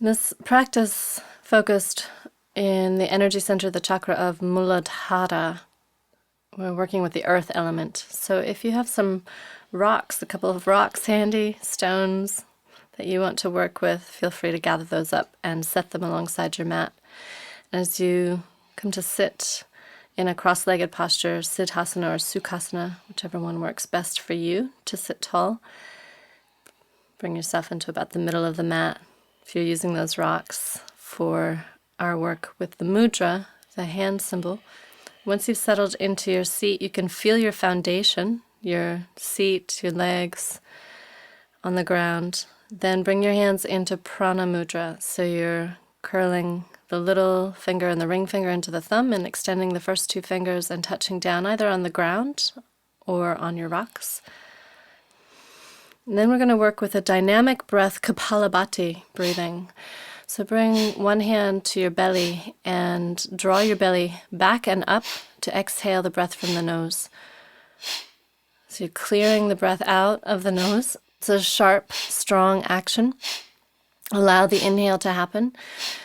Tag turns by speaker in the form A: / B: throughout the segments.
A: This practice focused in the energy center, the chakra of Muladhara. We're working with the earth element. So if you have some rocks, a couple of rocks handy, stones that you want to work with, feel free to gather those up and set them alongside your mat. As you come to sit in a cross-legged posture, siddhasana or sukhasana, whichever one works best for you to sit tall, bring yourself into about the middle of the mat. If you're using those rocks for our work with the mudra, the hand symbol, once you've settled into your seat, you can feel your foundation, your seat, your legs on the ground. Then bring your hands into prana mudra. So you're curling the little finger and the ring finger into the thumb and extending the first two fingers and touching down either on the ground or on your rocks. And then we're going to work with a dynamic breath, Kapalabhati breathing. So bring one hand to your belly and draw your belly back and up to exhale the breath from the nose. So you're clearing the breath out of the nose. It's a sharp, strong action. Allow the inhale to happen.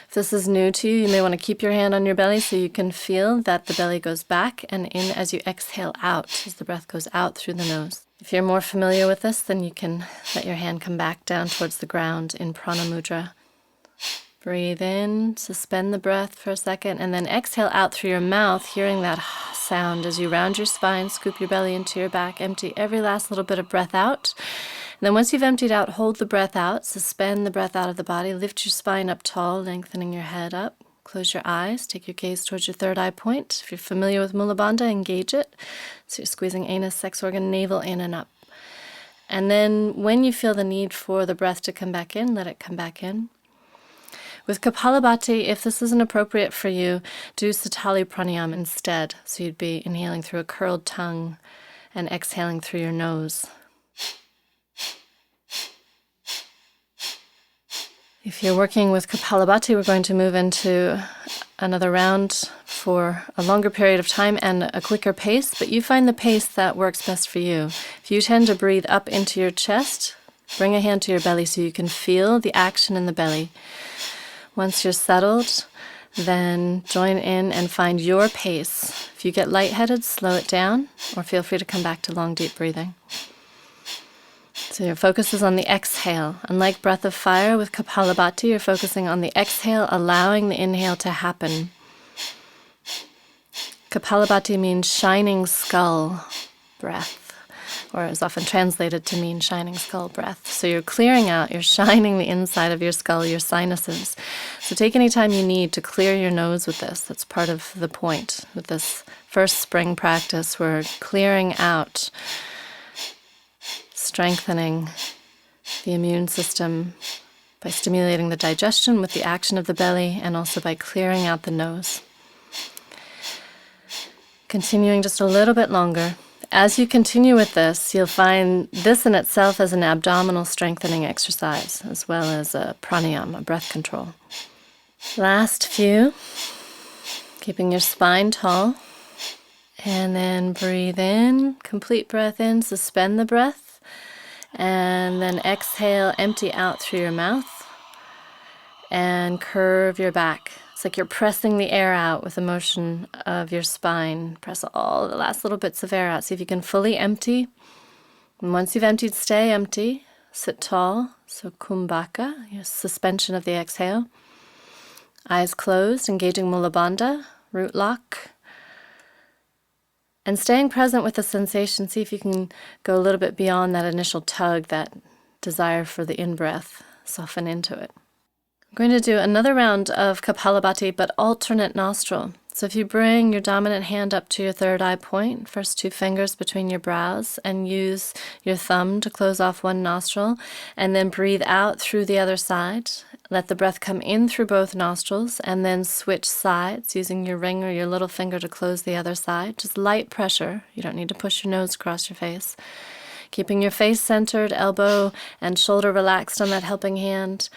A: If this is new to you, you may want to keep your hand on your belly so you can feel that the belly goes back and in as you exhale out, as the breath goes out through the nose. If you're more familiar with this, then you can let your hand come back down towards the ground in prana mudra. Breathe in, suspend the breath for a second, and then exhale out through your mouth, hearing that sound as you round your spine, scoop your belly into your back, empty every last little bit of breath out. And then once you've emptied out, hold the breath out, suspend the breath out of the body, lift your spine up tall, lengthening your head up. Close your eyes, take your gaze towards your third eye point. If you're familiar with Mula Bandha, engage it. So you're squeezing anus, sex organ, navel in and up. And then when you feel the need for the breath to come back in, let it come back in. With Kapalabhati, if this isn't appropriate for you, do Satali Pranayama instead. So you'd be inhaling through a curled tongue and exhaling through your nose. If you're working with Kapalabhati, we're going to move into another round for a longer period of time and a quicker pace, but you find the pace that works best for you. If you tend to breathe up into your chest, bring a hand to your belly so you can feel the action in the belly. Once you're settled, then join in and find your pace. If you get lightheaded, slow it down, or feel free to come back to long, deep breathing. So your focus is on the exhale. Unlike breath of fire with Kapalabhati, you're focusing on the exhale, allowing the inhale to happen. Kapalabhati means shining skull breath, or is often translated to mean shining skull breath. So you're clearing out, you're shining the inside of your skull, your sinuses. So take any time you need to clear your nose with this. That's part of the point with this first spring practice. We're clearing out, strengthening the immune system by stimulating the digestion with the action of the belly and also by clearing out the nose. Continuing just a little bit longer. As you continue with this, you'll find this in itself as an abdominal strengthening exercise as well as a pranayama, breath control. Last few, keeping your spine tall, and then breathe in, complete breath in, suspend the breath. And then exhale, empty out through your mouth and curve your back. It's like you're pressing the air out with the motion of your spine. Press all the last little bits of air out. See if you can fully empty. And once you've emptied, stay empty. Sit tall. So kumbhaka, your suspension of the exhale. Eyes closed, engaging Mula Bandha, root lock. And staying present with the sensation, see if you can go a little bit beyond that initial tug, that desire for the in-breath, soften into it. I'm going to do another round of Kapalabhati, but alternate nostril. So if you bring your dominant hand up to your third eye point, first two fingers between your brows, and use your thumb to close off one nostril, and then breathe out through the other side. Let the breath come in through both nostrils, and then switch sides using your ring or your little finger to close the other side. Just light pressure. You don't need to push your nose across your face. Keeping your face centered, elbow and shoulder relaxed on that helping hand.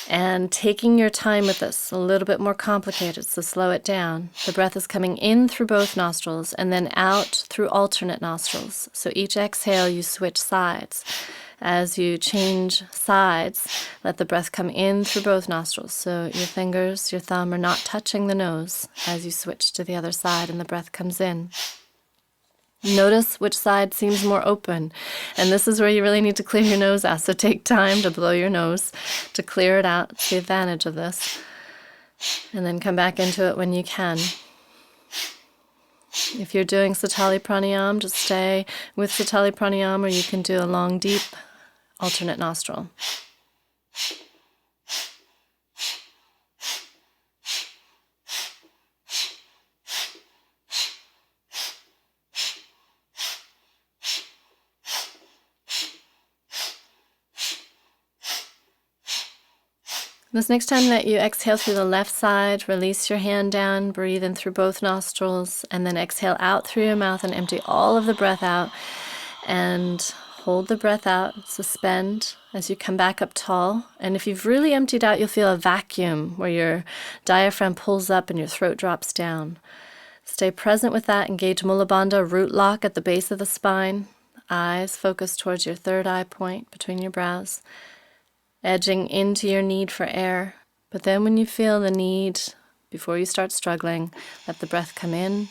A: And taking your time with this, a little bit more complicated, so slow it down. The breath is coming in through both nostrils and then out through alternate nostrils. So each exhale, you switch sides. As you change sides, let the breath come in through both nostrils. So your fingers, your thumb are not touching the nose as you switch to the other side and the breath comes in. Notice which side seems more open. And this is where you really need to clear your nose out. So take time to blow your nose to clear it out. It's the advantage of this. And then come back into it when you can. If you're doing Satali Pranayam, just stay with Satali Pranayam, or you can do a long, deep alternate nostril. This next time that you exhale through the left side, release your hand down, breathe in through both nostrils, and then exhale out through your mouth and empty all of the breath out. And hold the breath out, suspend as you come back up tall. And if you've really emptied out, you'll feel a vacuum where your diaphragm pulls up and your throat drops down. Stay present with that. Engage Mula Bandha, root lock at the base of the spine. Eyes focus towards your third eye point between your brows, edging into your need for air. But then when you feel the need, before you start struggling, let the breath come in.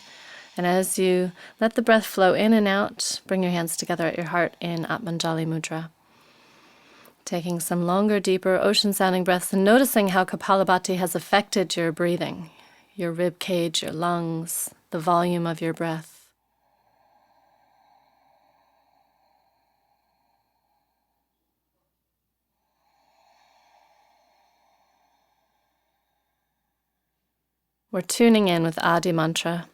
A: And as you let the breath flow in and out, bring your hands together at your heart in Atmanjali Mudra. Taking some longer, deeper, ocean-sounding breaths and noticing how Kapalabhati has affected your breathing, your rib cage, your lungs, the volume of your breath. We're tuning in with Adi Mantra.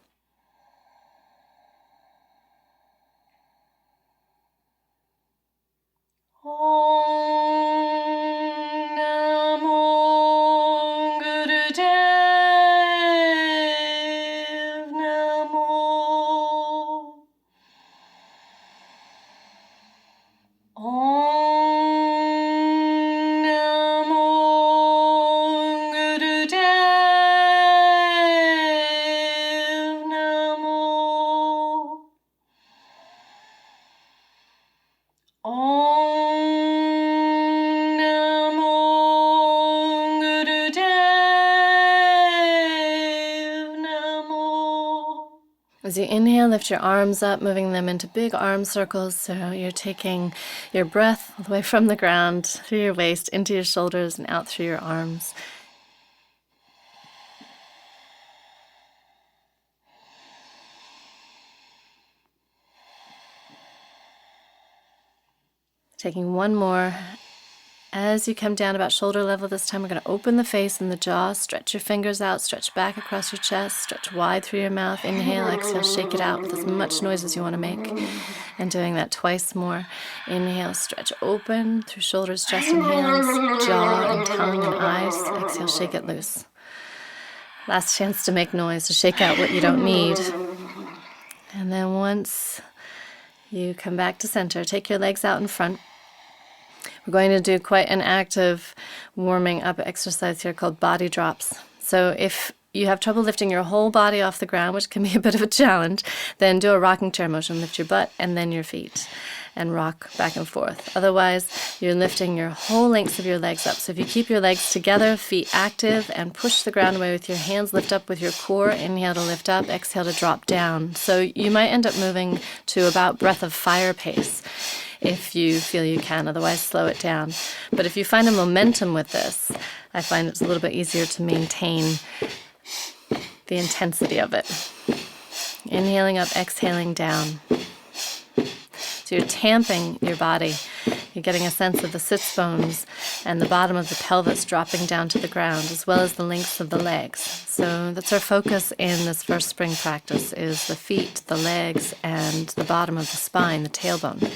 A: As you inhale, lift your arms up, moving them into big arm circles. So you're taking your breath all the way from the ground through your waist, into your shoulders, and out through your arms. Taking one more. As you come down about shoulder level this time, we're going to open the face and the jaw, stretch your fingers out, stretch back across your chest, stretch wide through your mouth, inhale, exhale, shake it out with as much noise as you want to make. And doing that twice more. Inhale, stretch open through shoulders, chest, and hands, jaw and tongue and eyes. Exhale, shake it loose. Last chance to make noise, to shake out what you don't need. And then once you come back to center, take your legs out in front. We're going to do quite an active warming up exercise here called body drops. So if you have trouble lifting your whole body off the ground, which can be a bit of a challenge, then do a rocking chair motion. Lift your butt and then your feet and rock back and forth. Otherwise, you're lifting your whole lengths of your legs up. So if you keep your legs together, feet active, and push the ground away with your hands, lift up with your core. Inhale to lift up, exhale to drop down. So you might end up moving to about breath of fire pace if you feel you can, otherwise slow it down. But if you find a momentum with this, I find it's a little bit easier to maintain the intensity of it. Inhaling up, exhaling down. So you're tamping your body. You're getting a sense of the sits bones and the bottom of the pelvis dropping down to the ground, as well as the lengths of the legs. So that's our focus in this first spring practice, is the feet, the legs, and the bottom of the spine, the tailbone.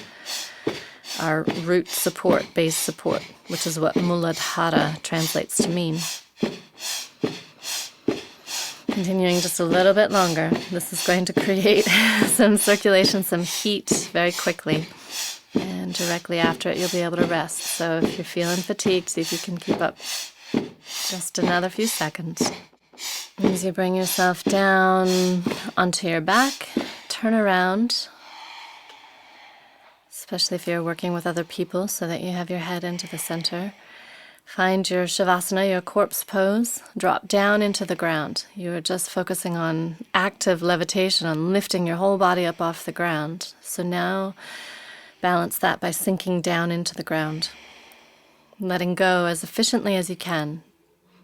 A: Our root support, base support, which is what Muladhara translates to mean. Continuing just a little bit longer. This is going to create some circulation, some heat very quickly. And directly after it, you'll be able to rest. So if you're feeling fatigued, see if you can keep up just another few seconds. As you bring yourself down onto your back, turn around. especially if you're working with other people, so that you have your head into the center. Find your Shavasana, your corpse pose. Drop down into the ground. You are just focusing on active levitation, on lifting your whole body up off the ground. So now balance that by sinking down into the ground. Letting go as efficiently as you can.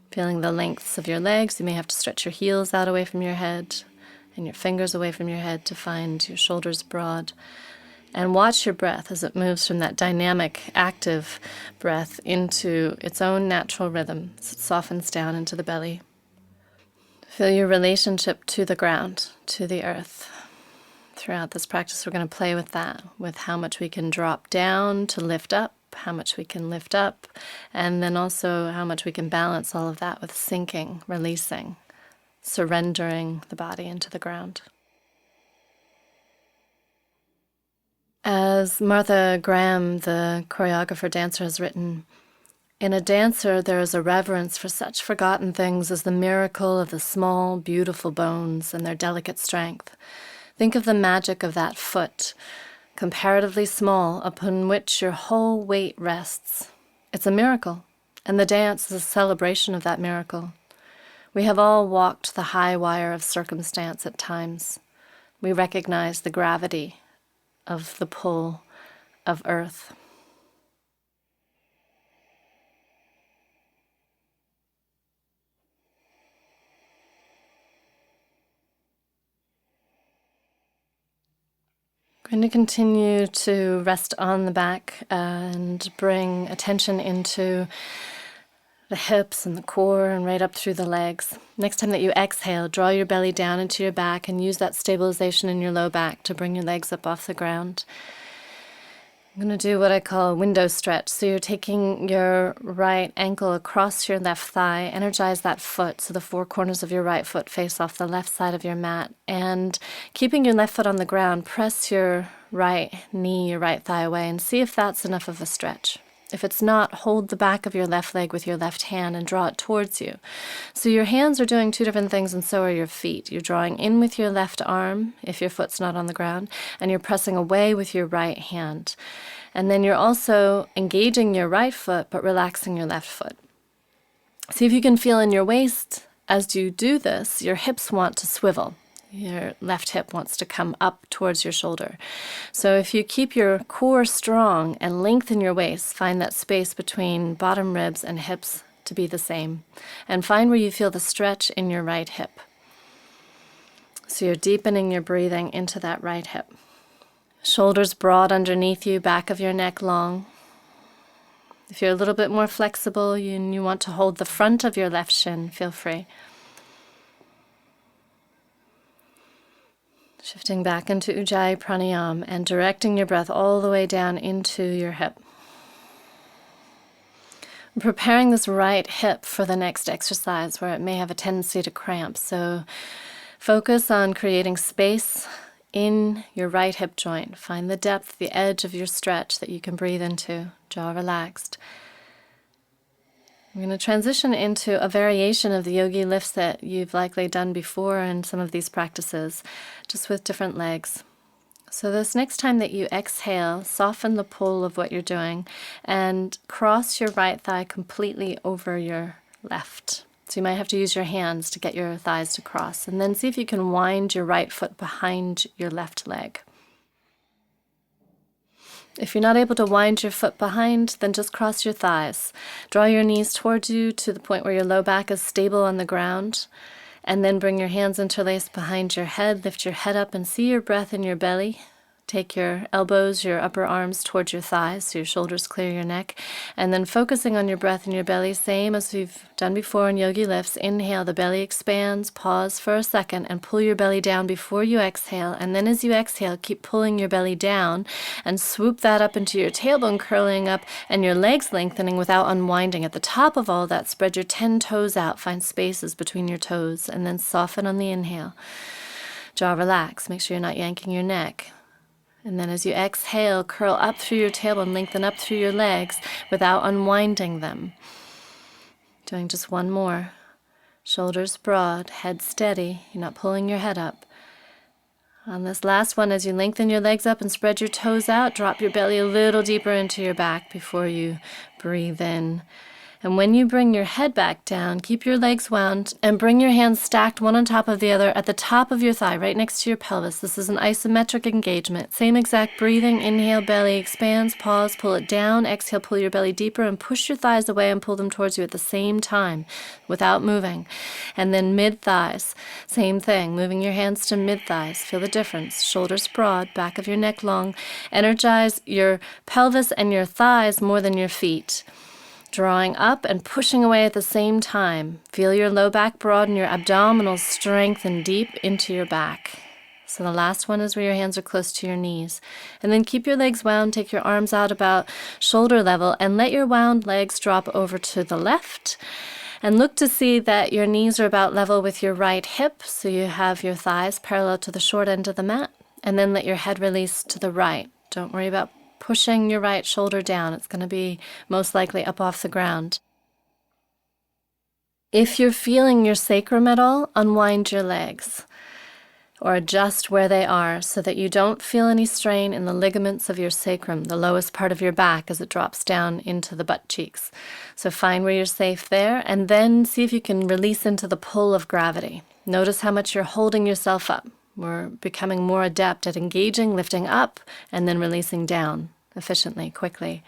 A: Feeling the lengths of your legs. You may have to stretch your heels out away from your head and your fingers away from your head to find your shoulders broad. And watch your breath as it moves from that dynamic, active breath into its own natural rhythm as it softens down into the belly. Feel your relationship to the ground, to the earth. Throughout this practice, we're going to play with that, with how much we can drop down to lift up, how much we can lift up, and then also how much we can balance all of that with sinking, releasing, surrendering the body into the ground. As Martha Graham, the choreographer dancer, has written, in a dancer there is a reverence for such forgotten things as the miracle of the small, beautiful bones and their delicate strength. Think of the magic of that foot, comparatively small, upon which your whole weight rests. It's a miracle, and the dance is a celebration of that miracle. We have all walked the high wire of circumstance at times. We recognize the gravity of the pull of earth. Going to continue to rest on the back and bring attention into the hips and the core and right up through the legs. Next time that you exhale, draw your belly down into your back and use that stabilization in your low back to bring your legs up off the ground. I'm going to do what I call a window stretch. So you're taking your right ankle across your left thigh, energize that foot so the four corners of your right foot face off the left side of your mat. And keeping your left foot on the ground, press your right knee, your right thigh away and see if that's enough of a stretch. If it's not, hold the back of your left leg with your left hand and draw it towards you. So your hands are doing two different things, and so are your feet. You're drawing in with your left arm, if your foot's not on the ground, and you're pressing away with your right hand. And then you're also engaging your right foot, but relaxing your left foot. See if you can feel in your waist, as you do this, your hips want to swivel. Your left hip wants to come up towards your shoulder. So if you keep your core strong and lengthen your waist, find that space between bottom ribs and hips to be the same. And find where you feel the stretch in your right hip. So you're deepening your breathing into that right hip. Shoulders broad underneath you, back of your neck long. If you're a little bit more flexible and you want to hold the front of your left shin, feel free. Shifting back into Ujjayi Pranayama and directing your breath all the way down into your hip. Preparing this right hip for the next exercise where it may have a tendency to cramp. So focus on creating space in your right hip joint. Find the depth, the edge of your stretch that you can breathe into. Jaw relaxed. I'm going to transition into a variation of the yogi lifts that you've likely done before in some of these practices, just with different legs. So this next time that you exhale, soften the pull of what you're doing and cross your right thigh completely over your left. So you might have to use your hands to get your thighs to cross. And then see if you can wind your right foot behind your left leg. If you're not able to wind your foot behind, then just cross your thighs. Draw your knees towards you to the point where your low back is stable on the ground. And then bring your hands interlaced behind your head. Lift your head up and see your breath in your belly. Take your elbows, your upper arms towards your thighs so your shoulders clear your neck. And then focusing on your breath in your belly, same as we've done before in yogi lifts. Inhale, the belly expands, pause for a second and pull your belly down before you exhale. And then as you exhale, keep pulling your belly down and swoop that up into your tailbone curling up and your legs lengthening without unwinding. At the top of all that, spread your 10 toes out, find spaces between your toes, and then soften on the inhale. Jaw relax, make sure you're not yanking your neck. And then as you exhale, curl up through your tailbone, lengthen up through your legs without unwinding them. Doing just one more. Shoulders broad, head steady. You're not pulling your head up. On this last one, as you lengthen your legs up and spread your toes out, drop your belly a little deeper into your back before you breathe in. And when you bring your head back down, keep your legs wound and bring your hands stacked one on top of the other at the top of your thigh, right next to your pelvis. This is an isometric engagement. Same exact breathing. Inhale, belly expands. Pause, pull it down. Exhale, pull your belly deeper and push your thighs away and pull them towards you at the same time without moving. And then mid-thighs, same thing. Moving your hands to mid-thighs. Feel the difference. Shoulders broad, back of your neck long. Energize your pelvis and your thighs more than your feet. Drawing up and pushing away at the same time. Feel your low back broaden, your abdominals strengthen deep into your back. So the last one is where your hands are close to your knees. And then keep your legs wound, take your arms out about shoulder level, and let your wound legs drop over to the left. And look to see that your knees are about level with your right hip, so you have your thighs parallel to the short end of the mat. And then let your head release to the right. Don't worry about pushing your right shoulder down. It's going to be most likely up off the ground. If you're feeling your sacrum at all, unwind your legs or adjust where they are so that you don't feel any strain in the ligaments of your sacrum, the lowest part of your back, as it drops down into the butt cheeks. So find where you're safe there, and then see if you can release into the pull of gravity. Notice how much you're holding yourself up. We're becoming more adept at engaging, lifting up, and then releasing down efficiently, quickly.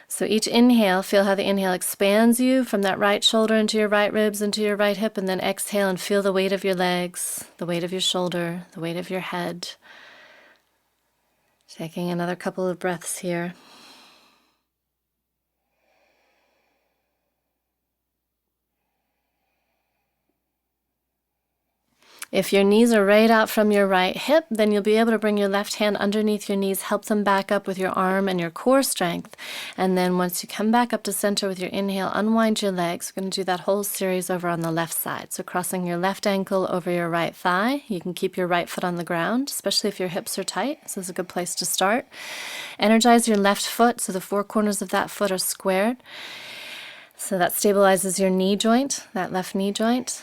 A: So each inhale, feel how the inhale expands you from that right shoulder into your right ribs, into your right hip, and then exhale and feel the weight of your legs, the weight of your shoulder, the weight of your head. Taking another couple of breaths here. If your knees are right out from your right hip, then you'll be able to bring your left hand underneath your knees, help them back up with your arm and your core strength. And then once you come back up to center with your inhale, unwind your legs. We're going to do that whole series over on the left side. So crossing your left ankle over your right thigh. You can keep your right foot on the ground, especially if your hips are tight. This is a good place to start. Energize your left foot so the four corners of that foot are squared. So that stabilizes your knee joint, that left knee joint.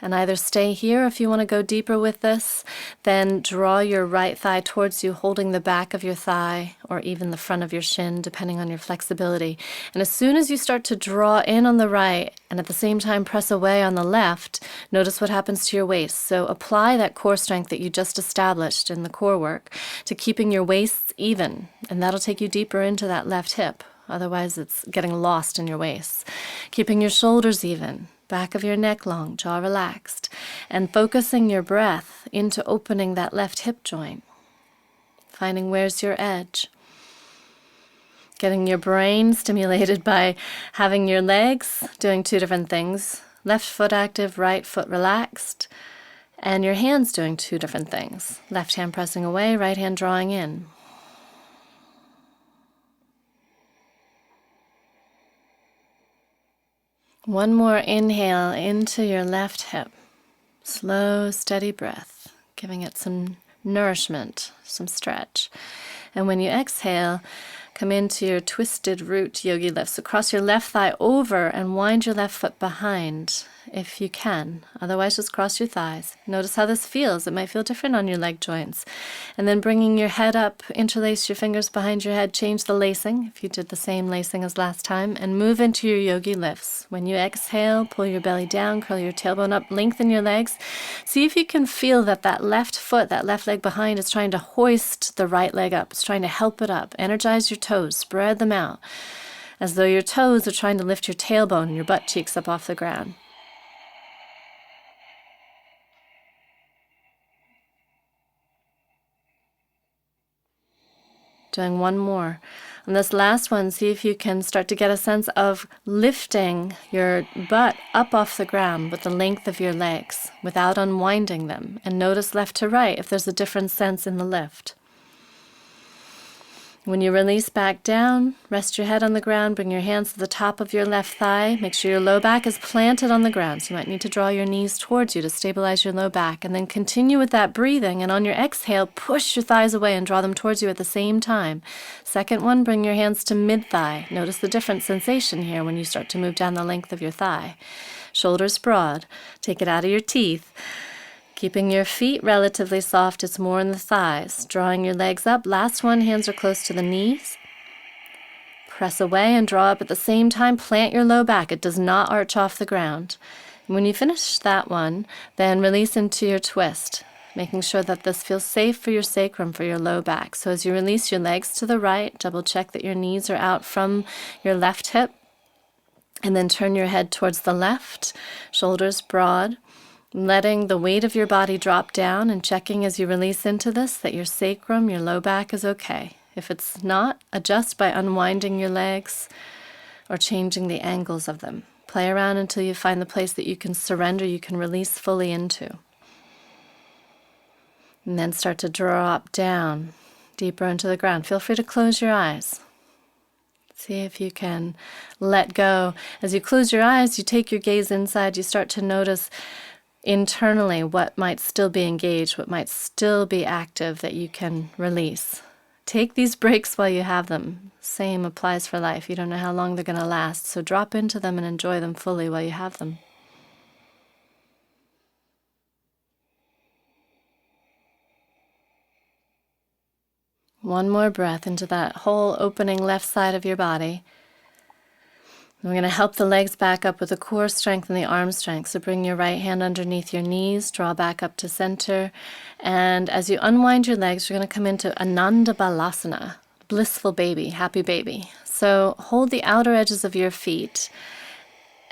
A: And either stay here if you want to go deeper with this, then draw your right thigh towards you, holding the back of your thigh or even the front of your shin, depending on your flexibility. And as soon as you start to draw in on the right and at the same time press away on the left, notice what happens to your waist. So apply that core strength that you just established in the core work to keeping your waists even, and that'll take you deeper into that left hip. Otherwise, it's getting lost in your waist. Keeping your shoulders even. Back of your neck long, jaw relaxed, and focusing your breath into opening that left hip joint. Finding where's your edge. Getting your brain stimulated by having your legs doing two different things. Left foot active, right foot relaxed, and your hands doing two different things. Left hand pressing away, right hand drawing in. One more inhale into your left hip. Slow, steady breath, giving it some nourishment, some stretch. And when you exhale, come into your twisted root yogi lift. So cross your left thigh over and wind your left foot behind if you can. Otherwise, just cross your thighs. Notice how this feels. It might feel different on your leg joints. And then bringing your head up, interlace your fingers behind your head, change the lacing, if you did the same lacing as last time, and move into your yogi lifts. When you exhale, pull your belly down, curl your tailbone up, lengthen your legs. See if you can feel that that left foot, that left leg behind is trying to hoist the right leg up. It's trying to help it up. Energize your toes, spread them out, as though your toes are trying to lift your tailbone and your butt cheeks up off the ground. Doing one more. On this last one, see if you can start to get a sense of lifting your butt up off the ground with the length of your legs without unwinding them. And notice left to right if there's a different sense in the lift. When you release back down, rest your head on the ground, bring your hands to the top of your left thigh. Make sure your low back is planted on the ground. So you might need to draw your knees towards you to stabilize your low back. And then continue with that breathing. And on your exhale, push your thighs away and draw them towards you at the same time. Second one, bring your hands to mid-thigh. Notice the different sensation here when you start to move down the length of your thigh. Shoulders broad. Take it out of your teeth. Keeping your feet relatively soft, it's more in the thighs. Drawing your legs up. Last one, hands are close to the knees. Press away and draw up at the same time. Plant your low back. It does not arch off the ground. When you finish that one, then release into your twist, making sure that this feels safe for your sacrum, for your low back. So as you release your legs to the right, double check that your knees are out from your left hip, and then turn your head towards the left, shoulders broad, letting the weight of your body drop down and checking as you release into this that your sacrum, your low back is okay. If it's not, adjust by unwinding your legs or changing the angles of them. Play around until you find the place that you can surrender, you can release fully into. And then start to drop down deeper into the ground. Feel free to close your eyes. See if you can let go. As you close your eyes, you take your gaze inside, you start to notice internally what might still be engaged, what might still be active that you can release. Take these breaks while you have them. Same applies for life. You don't know how long they're going to last, so drop into them and enjoy them fully while you have them. One more breath into that whole opening left side of your body. We're going to help the legs back up with the core strength and the arm strength. So bring your right hand underneath your knees, draw back up to center. And as you unwind your legs, you're going to come into Ananda Balasana, blissful baby, happy baby. So hold the outer edges of your feet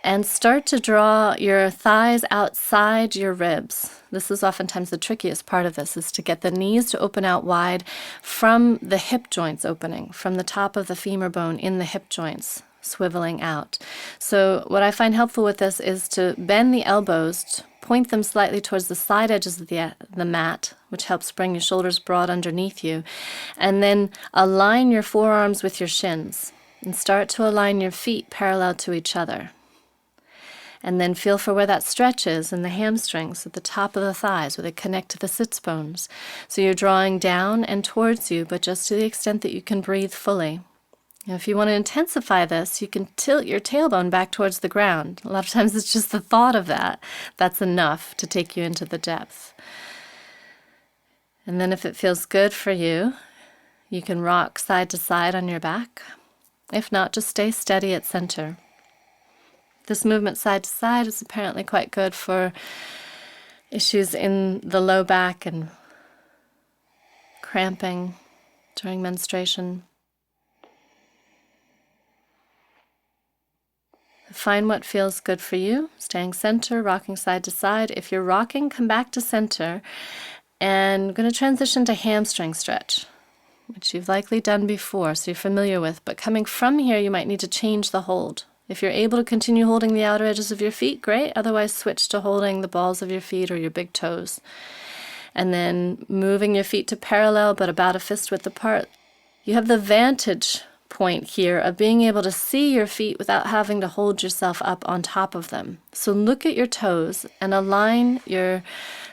A: and start to draw your thighs outside your ribs. This is oftentimes the trickiest part of this, is to get the knees to open out wide from the hip joints opening, from the top of the femur bone in the hip joints, swiveling out. So what I find helpful with this is to bend the elbows, point them slightly towards the side edges of the mat, which helps bring your shoulders broad underneath you, and then align your forearms with your shins, and start to align your feet parallel to each other. And then feel for where that stretch is in the hamstrings at the top of the thighs where they connect to the sits bones. So you're drawing down and towards you, but just to the extent that you can breathe fully. Now, if you want to intensify this, you can tilt your tailbone back towards the ground. A lot of times it's just the thought of that. That's enough to take you into the depth. And then if it feels good for you, you can rock side to side on your back. If not, just stay steady at center. This movement side to side is apparently quite good for issues in the low back and cramping during menstruation. Find what feels good for you, staying center, rocking side to side. If you're rocking, come back to center. And I'm going to transition to hamstring stretch, which you've likely done before, so you're familiar with. But coming from here, you might need to change the hold. If you're able to continue holding the outer edges of your feet, great. Otherwise, switch to holding the balls of your feet or your big toes. And then moving your feet to parallel, but about a fist width apart. You have the vantage point here of being able to see your feet without having to hold yourself up on top of them. So look at your toes and align your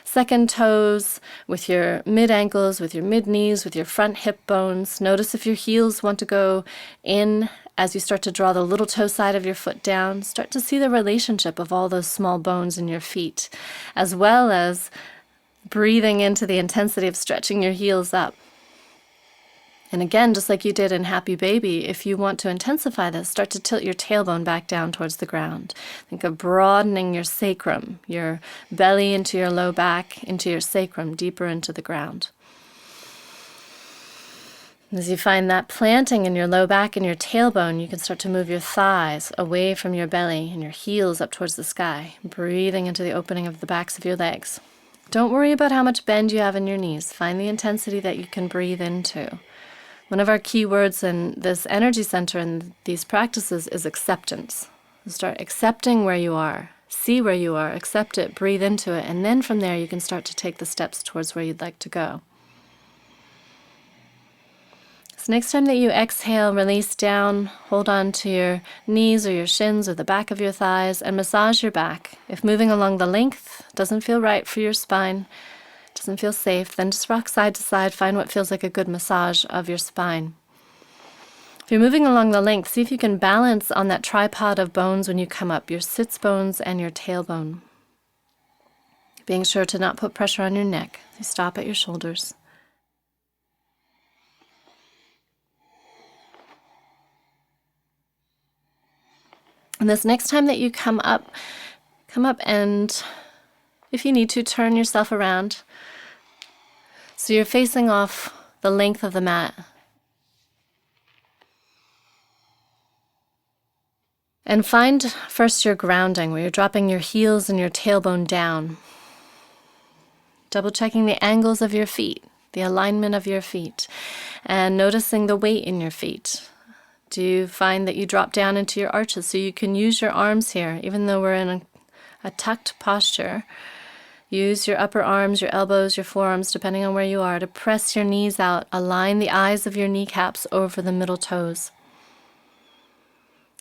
A: second toes with your mid ankles, with your mid knees, with your front hip bones. Notice if your heels want to go in as you start to draw the little toe side of your foot down. Start to see the relationship of all those small bones in your feet, as well as breathing into the intensity of stretching your heels up. And again, just like you did in Happy Baby, if you want to intensify this, start to tilt your tailbone back down towards the ground. Think of broadening your sacrum, your belly into your low back, into your sacrum, deeper into the ground. As you find that planting in your low back and your tailbone, you can start to move your thighs away from your belly and your heels up towards the sky, breathing into the opening of the backs of your legs. Don't worry about how much bend you have in your knees. Find the intensity that you can breathe into. One of our key words in this energy center and these practices is acceptance. Start accepting where you are. See where you are. Accept it. Breathe into it. And then from there, you can start to take the steps towards where you'd like to go. So next time that you exhale, release down, hold on to your knees or your shins or the back of your thighs and massage your back. If moving along the length doesn't feel right for your spine, doesn't feel safe, then just rock side to side. Find what feels like a good massage of your spine. If you're moving along the length, see if you can balance on that tripod of bones when you come up, your sits bones and your tailbone. being sure to not put pressure on your neck. You stop at your shoulders. And this next time that you come up and, if you need to, turn yourself around so you're facing off the length of the mat. And find first your grounding, where you're dropping your heels and your tailbone down. Double checking the angles of your feet, the alignment of your feet, and noticing the weight in your feet. Do you find that you drop down into your arches so you can use your arms here, even though we're in a tucked posture? Use your upper arms, your elbows, your forearms, depending on where you are, to press your knees out. Align the eyes of your kneecaps over the middle toes.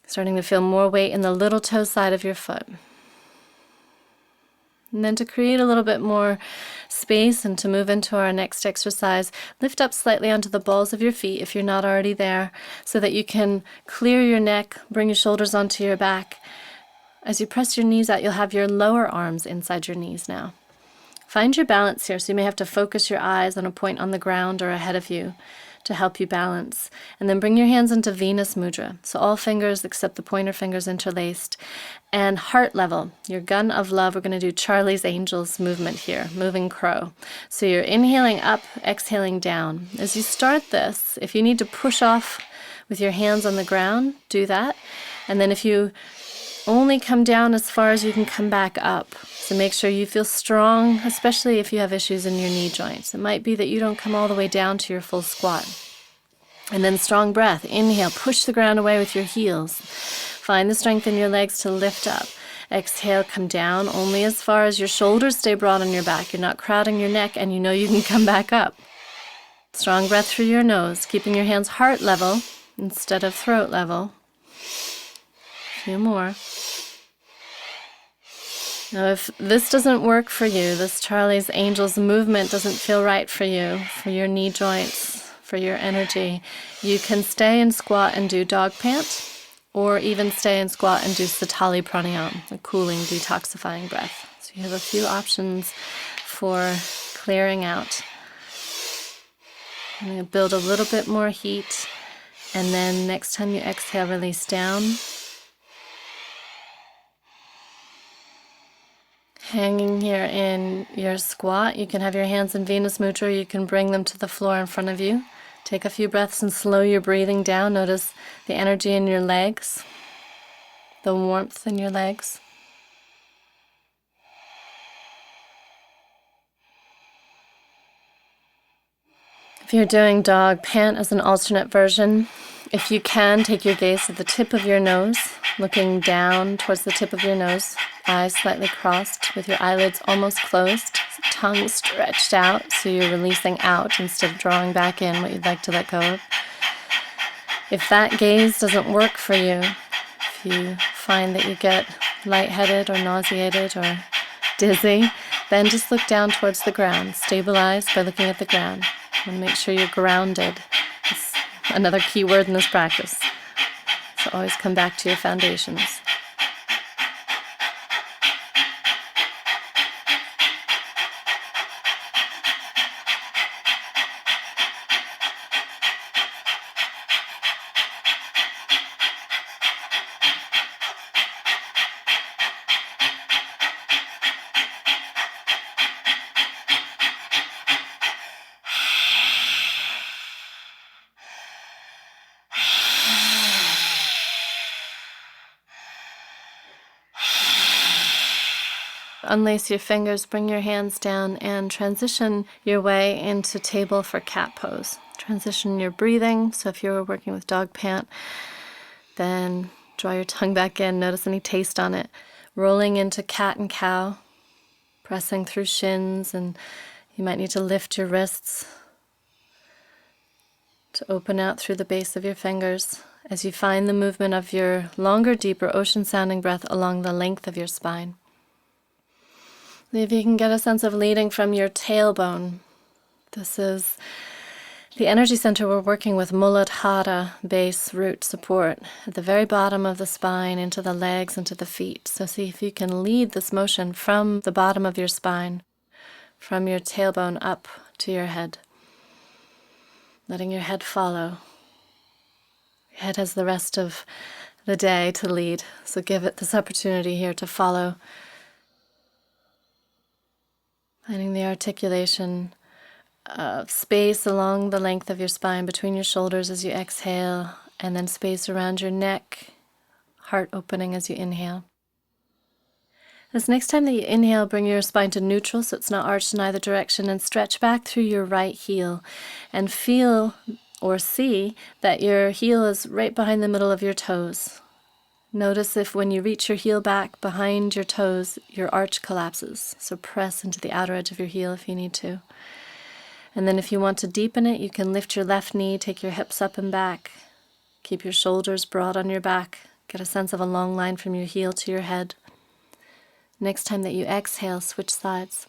A: Starting to feel more weight in the little toe side of your foot. And then to create a little bit more space and to move into our next exercise, lift up slightly onto the balls of your feet if you're not already there, so that you can clear your neck, bring your shoulders onto your back. As you press your knees out, you'll have your lower arms inside your knees now. Find your balance here, so you may have to focus your eyes on a point on the ground or ahead of you to help you balance. And then bring your hands into Venus Mudra. So all fingers except the pointer fingers interlaced. And heart level, your gun of love. We're going to do Charlie's Angels movement here, moving crow. So you're inhaling up, exhaling down. As you start this, if you need to push off with your hands on the ground, do that. And then if you only come down as far as you can come back up. So make sure you feel strong, especially if you have issues in your knee joints. It might be that you don't come all the way down to your full squat. And then strong breath. Inhale, push the ground away with your heels. Find the strength in your legs to lift up. Exhale, come down only as far as your shoulders stay broad on your back. You're not crowding your neck, and you know you can come back up. Strong breath through your nose, keeping your hands heart level instead of throat level. A few more. Now, if this doesn't work for you, this Charlie's Angels movement doesn't feel right for you, for your knee joints, for your energy, you can stay and squat and do dog pant, or even stay and squat and do Satali Pranayam, a cooling, detoxifying breath. So you have a few options for clearing out. I'm going to build a little bit more heat, and then next time you exhale, release down. Hanging here in your squat, you can have your hands in Venus Mudra, you can bring them to the floor in front of you. Take a few breaths and slow your breathing down. Notice the energy in your legs, the warmth in your legs. If you're doing dog pant as an alternate version, if you can, take your gaze to the tip of your nose, looking down towards the tip of your nose, eyes slightly crossed with your eyelids almost closed, tongue stretched out so you're releasing out instead of drawing back in what you'd like to let go of. If that gaze doesn't work for you, if you find that you get lightheaded or nauseated or dizzy, then just look down towards the ground. Stabilize by looking at the ground. And make sure you're grounded. It's another key word in this practice. So always come back to your foundations. Unlace your fingers, bring your hands down, and transition your way into table for cat pose. Transition your breathing, so if you're working with dog pant, then draw your tongue back in, notice any taste on it. Rolling into cat and cow, pressing through shins, and you might need to lift your wrists to open out through the base of your fingers as you find the movement of your longer, deeper, ocean-sounding breath along the length of your spine. If you can get a sense of leading from your tailbone, this is The energy center, we're working with Muladhara base root support at the very bottom of the spine, into the legs, into the feet. So see if you can lead this motion from the bottom of your spine, from your tailbone up to your head, letting your head follow. Your head has the rest of the day to lead, so give it this opportunity here to follow. Finding the articulation of space along the length of your spine between your shoulders as you exhale, and then space around your neck, heart opening as you inhale. This next time that you inhale, bring your spine to neutral so it's not arched in either direction, and stretch back through your right heel and feel or see that your heel is right behind the middle of your toes. Notice if when you reach your heel back behind your toes, your arch collapses. So press into the outer edge of your heel if you need to. And then if you want to deepen it, you can lift your left knee, take your hips up and back, keep your shoulders broad on your back, get a sense of a long line from your heel to your head. Next time that you exhale, switch sides.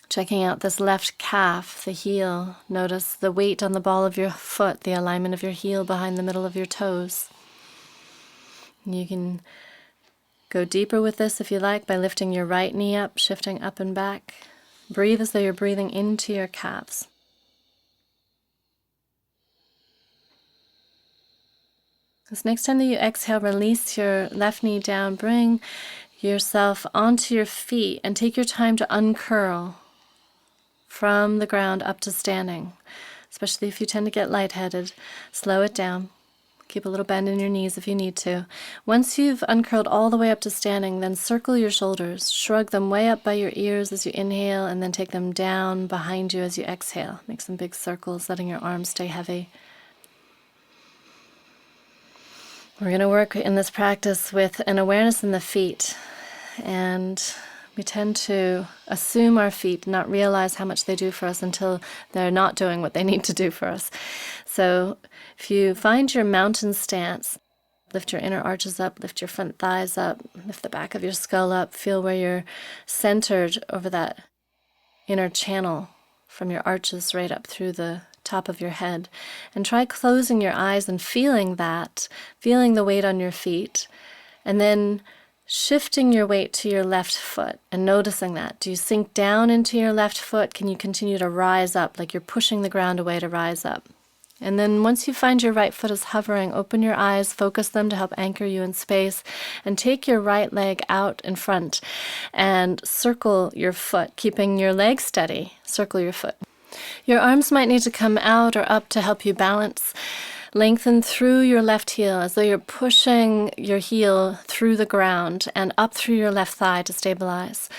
A: Checking out this left calf, the heel. Notice the weight on the ball of your foot, the alignment of your heel behind the middle of your toes. You can go deeper with this if you like by lifting your right knee up, shifting up and back. Breathe as though you're breathing into your calves. This next time that you exhale, release your left knee down. Bring yourself onto your feet and take your time to uncurl from the ground up to standing. Especially if you tend to get lightheaded, slow it down. Keep a little bend in your knees if you need to. Once you've uncurled all the way up to standing, then circle your shoulders. Shrug them way up by your ears as you inhale, and then take them down behind you as you exhale. Make some big circles, letting your arms stay heavy. We're going to work in this practice with an awareness in the feet. And we tend to assume our feet, not realize how much they do for us until they're not doing what they need to do for us. So if you find your mountain stance, lift your inner arches up, lift your front thighs up, lift the back of your skull up, feel where you're centered over that inner channel from your arches right up through the top of your head. And try closing your eyes and feeling that, feeling the weight on your feet, and then shifting your weight to your left foot and noticing that. Do you sink down into your left foot? Can you continue to rise up like you're pushing the ground away to rise up? And then once you find your right foot is hovering, open your eyes, focus them to help anchor you in space, and take your right leg out in front and circle your foot, keeping your leg steady. Circle your foot. Your arms might need to come out or up to help you balance. Lengthen through your left heel as though you're pushing your heel through the ground and up through your left thigh to stabilize.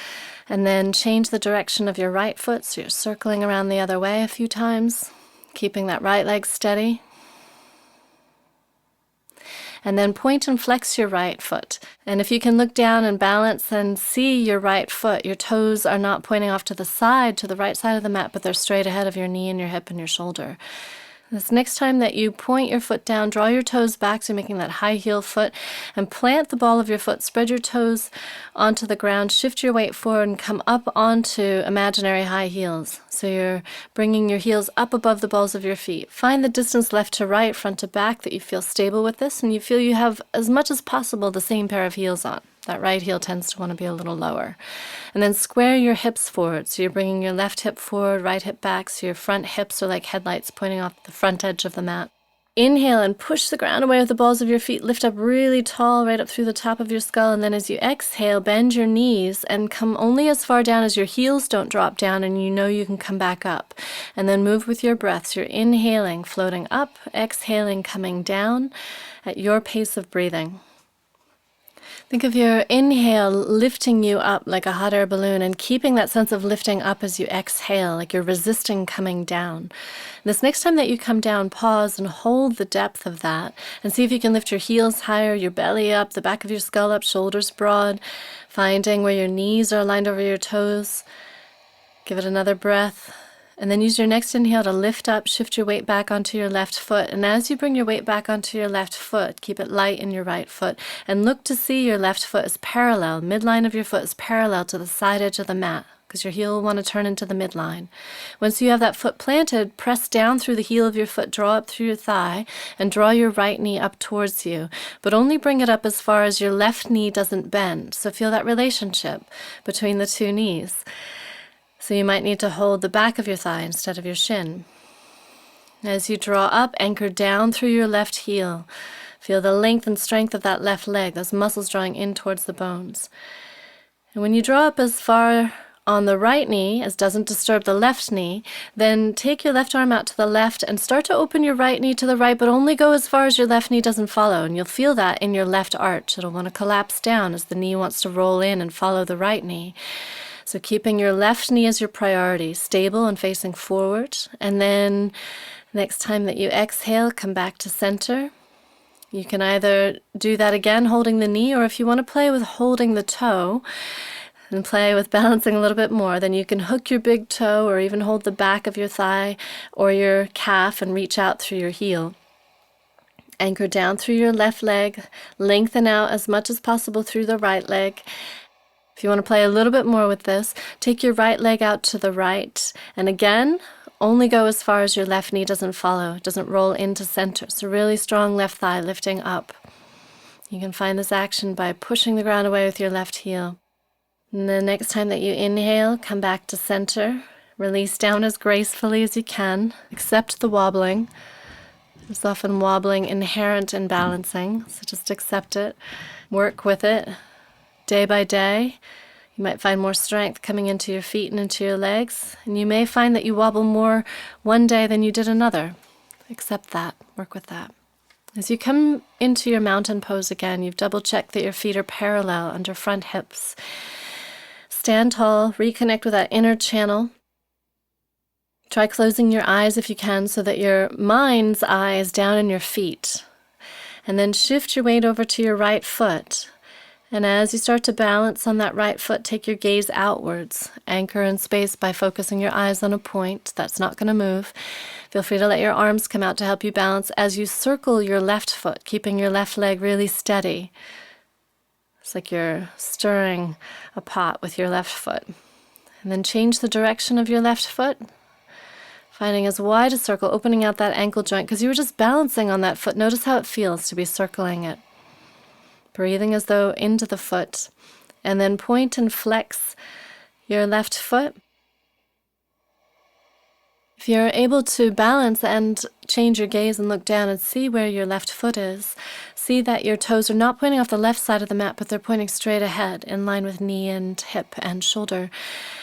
A: And then change the direction of your right foot so you're circling around the other way a few times, keeping that right leg steady. And then point and flex your right foot. And if you can look down and balance and see your right foot, your toes are not pointing off to the side, to the right side of the mat, but they're straight ahead of your knee and your hip and your shoulder. This next time that you point your foot down, draw your toes back, so you're making that high heel foot, and plant the ball of your foot. Spread your toes onto the ground, shift your weight forward, and come up onto imaginary high heels. So you're bringing your heels up above the balls of your feet. Find the distance left to right, front to back, that you feel stable with this, and you feel you have as much as possible the same pair of heels on. That right heel tends to want to be a little lower. And then square your hips forward. So you're bringing your left hip forward, right hip back, so your front hips are like headlights pointing off the front edge of the mat. Inhale and push the ground away with the balls of your feet. Lift up really tall, right up through the top of your skull. And then as you exhale, bend your knees and come only as far down as your heels don't drop down, and you know you can come back up. And then move with your breath. So you're inhaling, floating up, exhaling, coming down at your pace of breathing. Think of your inhale lifting you up like a hot air balloon, and keeping that sense of lifting up as you exhale, like you're resisting coming down. This next time that you come down, pause and hold the depth of that, and see if you can lift your heels higher, your belly up, the back of your skull up, shoulders broad, finding where your knees are aligned over your toes. Give it another breath. And then use your next inhale to lift up, shift your weight back onto your left foot. And as you bring your weight back onto your left foot, keep it light in your right foot. And look to see your left foot is parallel, midline of your foot is parallel to the side edge of the mat. because your heel will want to turn into the midline. Once you have that foot planted, press down through the heel of your foot, draw up through your thigh, and draw your right knee up towards you, but only bring it up as far as your left knee doesn't bend. So feel that relationship between the two knees. So you might need to hold the back of your thigh instead of your shin. As you draw up, anchor down through your left heel. Feel the length and strength of that left leg, those muscles drawing in towards the bones. And when you draw up as far on the right knee as doesn't disturb the left knee, then take your left arm out to the left and start to open your right knee to the right, but only go as far as your left knee doesn't follow. And you'll feel that in your left arch. It'll want to collapse down as the knee wants to roll in and follow the right knee. So keeping your left knee as your priority, stable and facing forward. And then next time that you exhale, come back to center. You can either do that again holding the knee, or if you want to play with holding the toe and play with balancing a little bit more, then you can hook your big toe or even hold the back of your thigh or your calf and reach out through your heel. Anchor down through your left leg, lengthen out as much as possible through the right leg. If you want to play a little bit more with this, take your right leg out to the right, and again, only go as far as your left knee doesn't follow. It doesn't roll into center. So really strong left thigh lifting up. You can find this action by pushing the ground away with your left heel. And the next time that you inhale, come back to center. Release down as gracefully as you can. Accept the wobbling. There's often wobbling inherent in balancing, so just accept it. Work with it day by day. You might find more strength coming into your feet and into your legs, and you may find that you wobble more one day than you did another. Accept that. Work with that. As you come into your mountain pose again, you've double-checked that your feet are parallel under front hips. Stand tall, reconnect with that inner channel. Try closing your eyes if you can so that your mind's eye is down in your feet. And then shift your weight over to your right foot. And as you start to balance on that right foot, take your gaze outwards. Anchor in space by focusing your eyes on a point. That's not going to move. Feel free to let your arms come out to help you balance as you circle your left foot, keeping your left leg really steady. It's like you're stirring a pot with your left foot. And then change the direction of your left foot, finding as wide a circle, opening out that ankle joint, because you were just balancing on that foot. Notice how it feels to be circling it. Breathing as though into the foot, and then point and flex your left foot. If you're able to balance and change your gaze and look down and see where your left foot is, see that your toes are not pointing off the left side of the mat, but they're pointing straight ahead, in line with knee and hip and shoulder,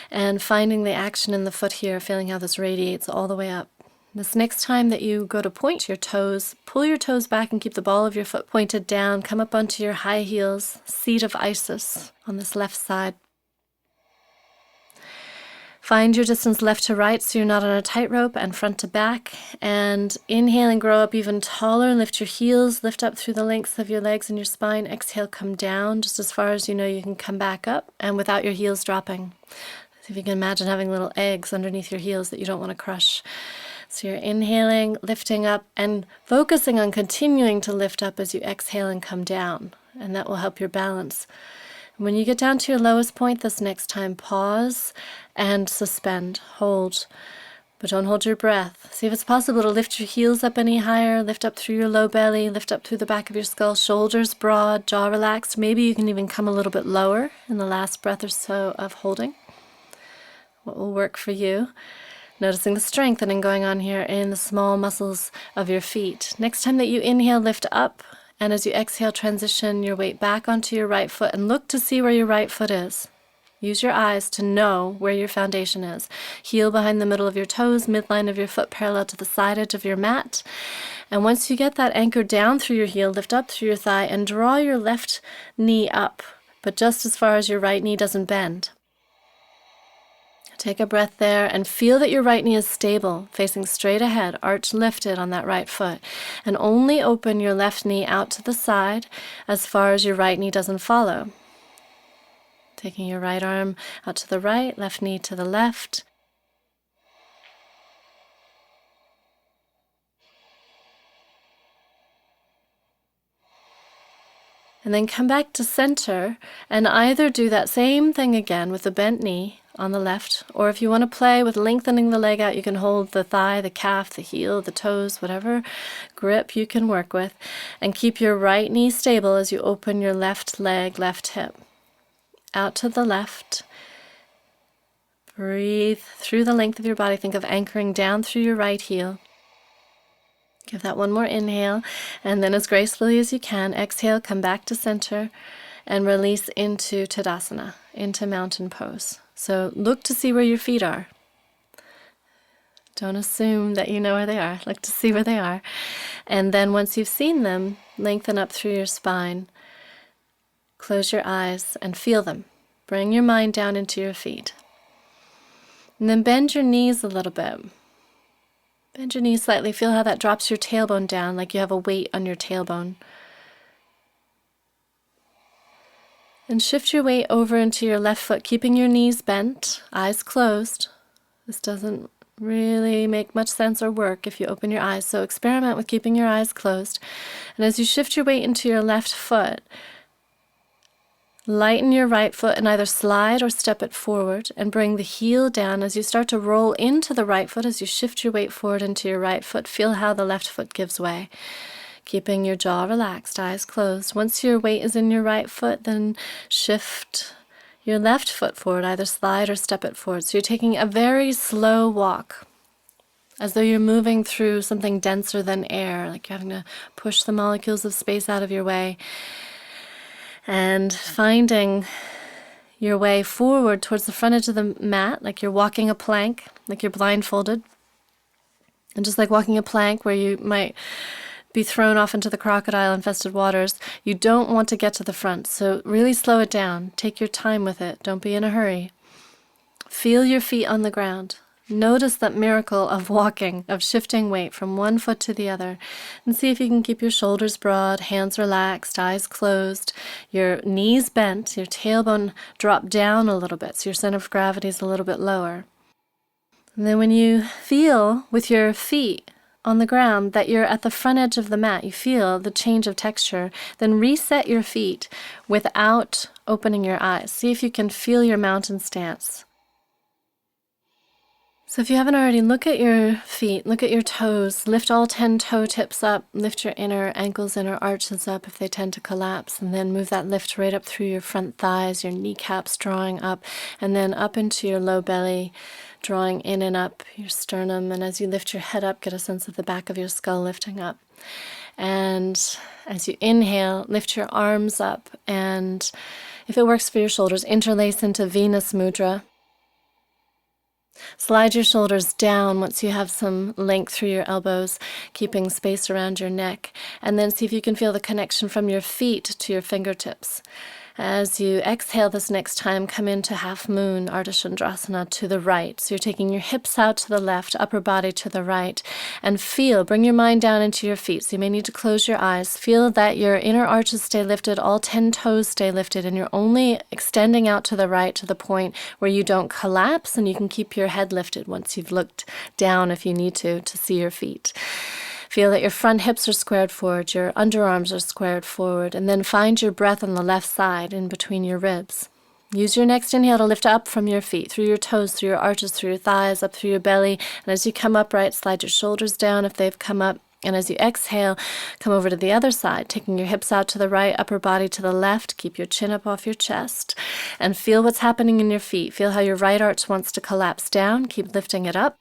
A: and finding the action in the foot here, feeling how this radiates all the way up. This next time that you go to point your toes, pull your toes back and keep the ball of your foot pointed down. Come up onto your high heels, seat of Isis on this left side. Find your distance left to right so you're not on a tightrope, and front to back. And inhale and grow up even taller. Lift your heels, lift up through the lengths of your legs and your spine. Exhale, come down just as far as you know you can come back up, and without your heels dropping. So if you can imagine having little eggs underneath your heels that you don't want to crush. So you're inhaling, lifting up, and focusing on continuing to lift up as you exhale and come down. And that will help your balance. When you get down to your lowest point this next time, pause and suspend. Hold. But don't hold your breath. See if it's possible to lift your heels up any higher, lift up through your low belly, lift up through the back of your skull, shoulders broad, jaw relaxed. Maybe you can even come a little bit lower in the last breath or so of holding. What will work for you? Noticing the strengthening going on here in the small muscles of your feet. Next time that you inhale, lift up, and as you exhale, transition your weight back onto your right foot and look to see where your right foot is. Use your eyes to know where your foundation is. Heel behind the middle of your toes, midline of your foot parallel to the side edge of your mat. And once you get that anchor down through your heel, lift up through your thigh and draw your left knee up, but just as far as your right knee doesn't bend. Take a breath there and feel that your right knee is stable, facing straight ahead, arch lifted on that right foot. And only open your left knee out to the side as far as your right knee doesn't follow. Taking your right arm out to the right, left knee to the left. And then come back to center and either do that same thing again with the bent knee on the left, or if you want to play with lengthening the leg out, you can hold the thigh, the calf, the heel, the toes, whatever grip you can work with, and keep your right knee stable as you open your left leg, left hip. Out to the left. Breathe through the length of your body. Think of anchoring down through your right heel. Give that one more inhale, and then as gracefully as you can, exhale, come back to center, and release into Tadasana, into mountain pose. So look to see where your feet are. Don't assume that you know where they are. Look to see where they are. And then once you've seen them, lengthen up through your spine. Close your eyes and feel them. Bring your mind down into your feet. And then bend your knees a little bit. Bend your knees slightly. Feel how that drops your tailbone down, like you have a weight on your tailbone. And shift your weight over into your left foot, keeping your knees bent, eyes closed. This doesn't really make much sense or work if you open your eyes, so experiment with keeping your eyes closed. And as you shift your weight into your left foot, lighten your right foot and either slide or step it forward and bring the heel down as you start to roll into the right foot. As you shift your weight forward into your right foot, feel how the left foot gives way. Keeping your jaw relaxed, eyes closed. Once your weight is in your right foot, then shift your left foot forward, either slide or step it forward. So you're taking a very slow walk, as though you're moving through something denser than air, like you're having to push the molecules of space out of your way. And finding your way forward towards the front edge of the mat, like you're walking a plank, like you're blindfolded. And just like walking a plank where you might be thrown off into the crocodile-infested waters, you don't want to get to the front. So really slow it down. Take your time with it. Don't be in a hurry. Feel your feet on the ground. Notice that miracle of walking, of shifting weight from one foot to the other, and see if you can keep your shoulders broad, hands relaxed, eyes closed, your knees bent, your tailbone dropped down a little bit, so your center of gravity is a little bit lower. And then when you feel with your feet on the ground that you're at the front edge of the mat, you feel the change of texture, then reset your feet without opening your eyes. See if you can feel your mountain stance. So if you haven't already, look at your feet, look at your toes, lift all 10 toe tips up, lift your inner ankles, inner arches up if they tend to collapse, and then move that lift right up through your front thighs, your kneecaps drawing up, and then up into your low belly, drawing in and up your sternum, and as you lift your head up, get a sense of the back of your skull lifting up. And as you inhale, lift your arms up, and if it works for your shoulders, interlace into Venus Mudra. Slide your shoulders down once you have some length through your elbows, keeping space around your neck, and then see if you can feel the connection from your feet to your fingertips. As you exhale this next time, come into half moon, Ardha Chandrasana, to the right. So you're taking your hips out to the left, upper body to the right, and bring your mind down into your feet. So you may need to close your eyes. Feel that your inner arches stay lifted, all 10 toes stay lifted, and you're only extending out to the right to the point where you don't collapse, and you can keep your head lifted once you've looked down if you need to see your feet. Feel that your front hips are squared forward, your underarms are squared forward, and then find your breath on the left side in between your ribs. Use your next inhale to lift up from your feet, through your toes, through your arches, through your thighs, up through your belly. And as you come upright, slide your shoulders down if they've come up. And as you exhale, come over to the other side, taking your hips out to the right, upper body to the left. Keep your chin up off your chest. And feel what's happening in your feet. Feel how your right arch wants to collapse down. Keep lifting it up.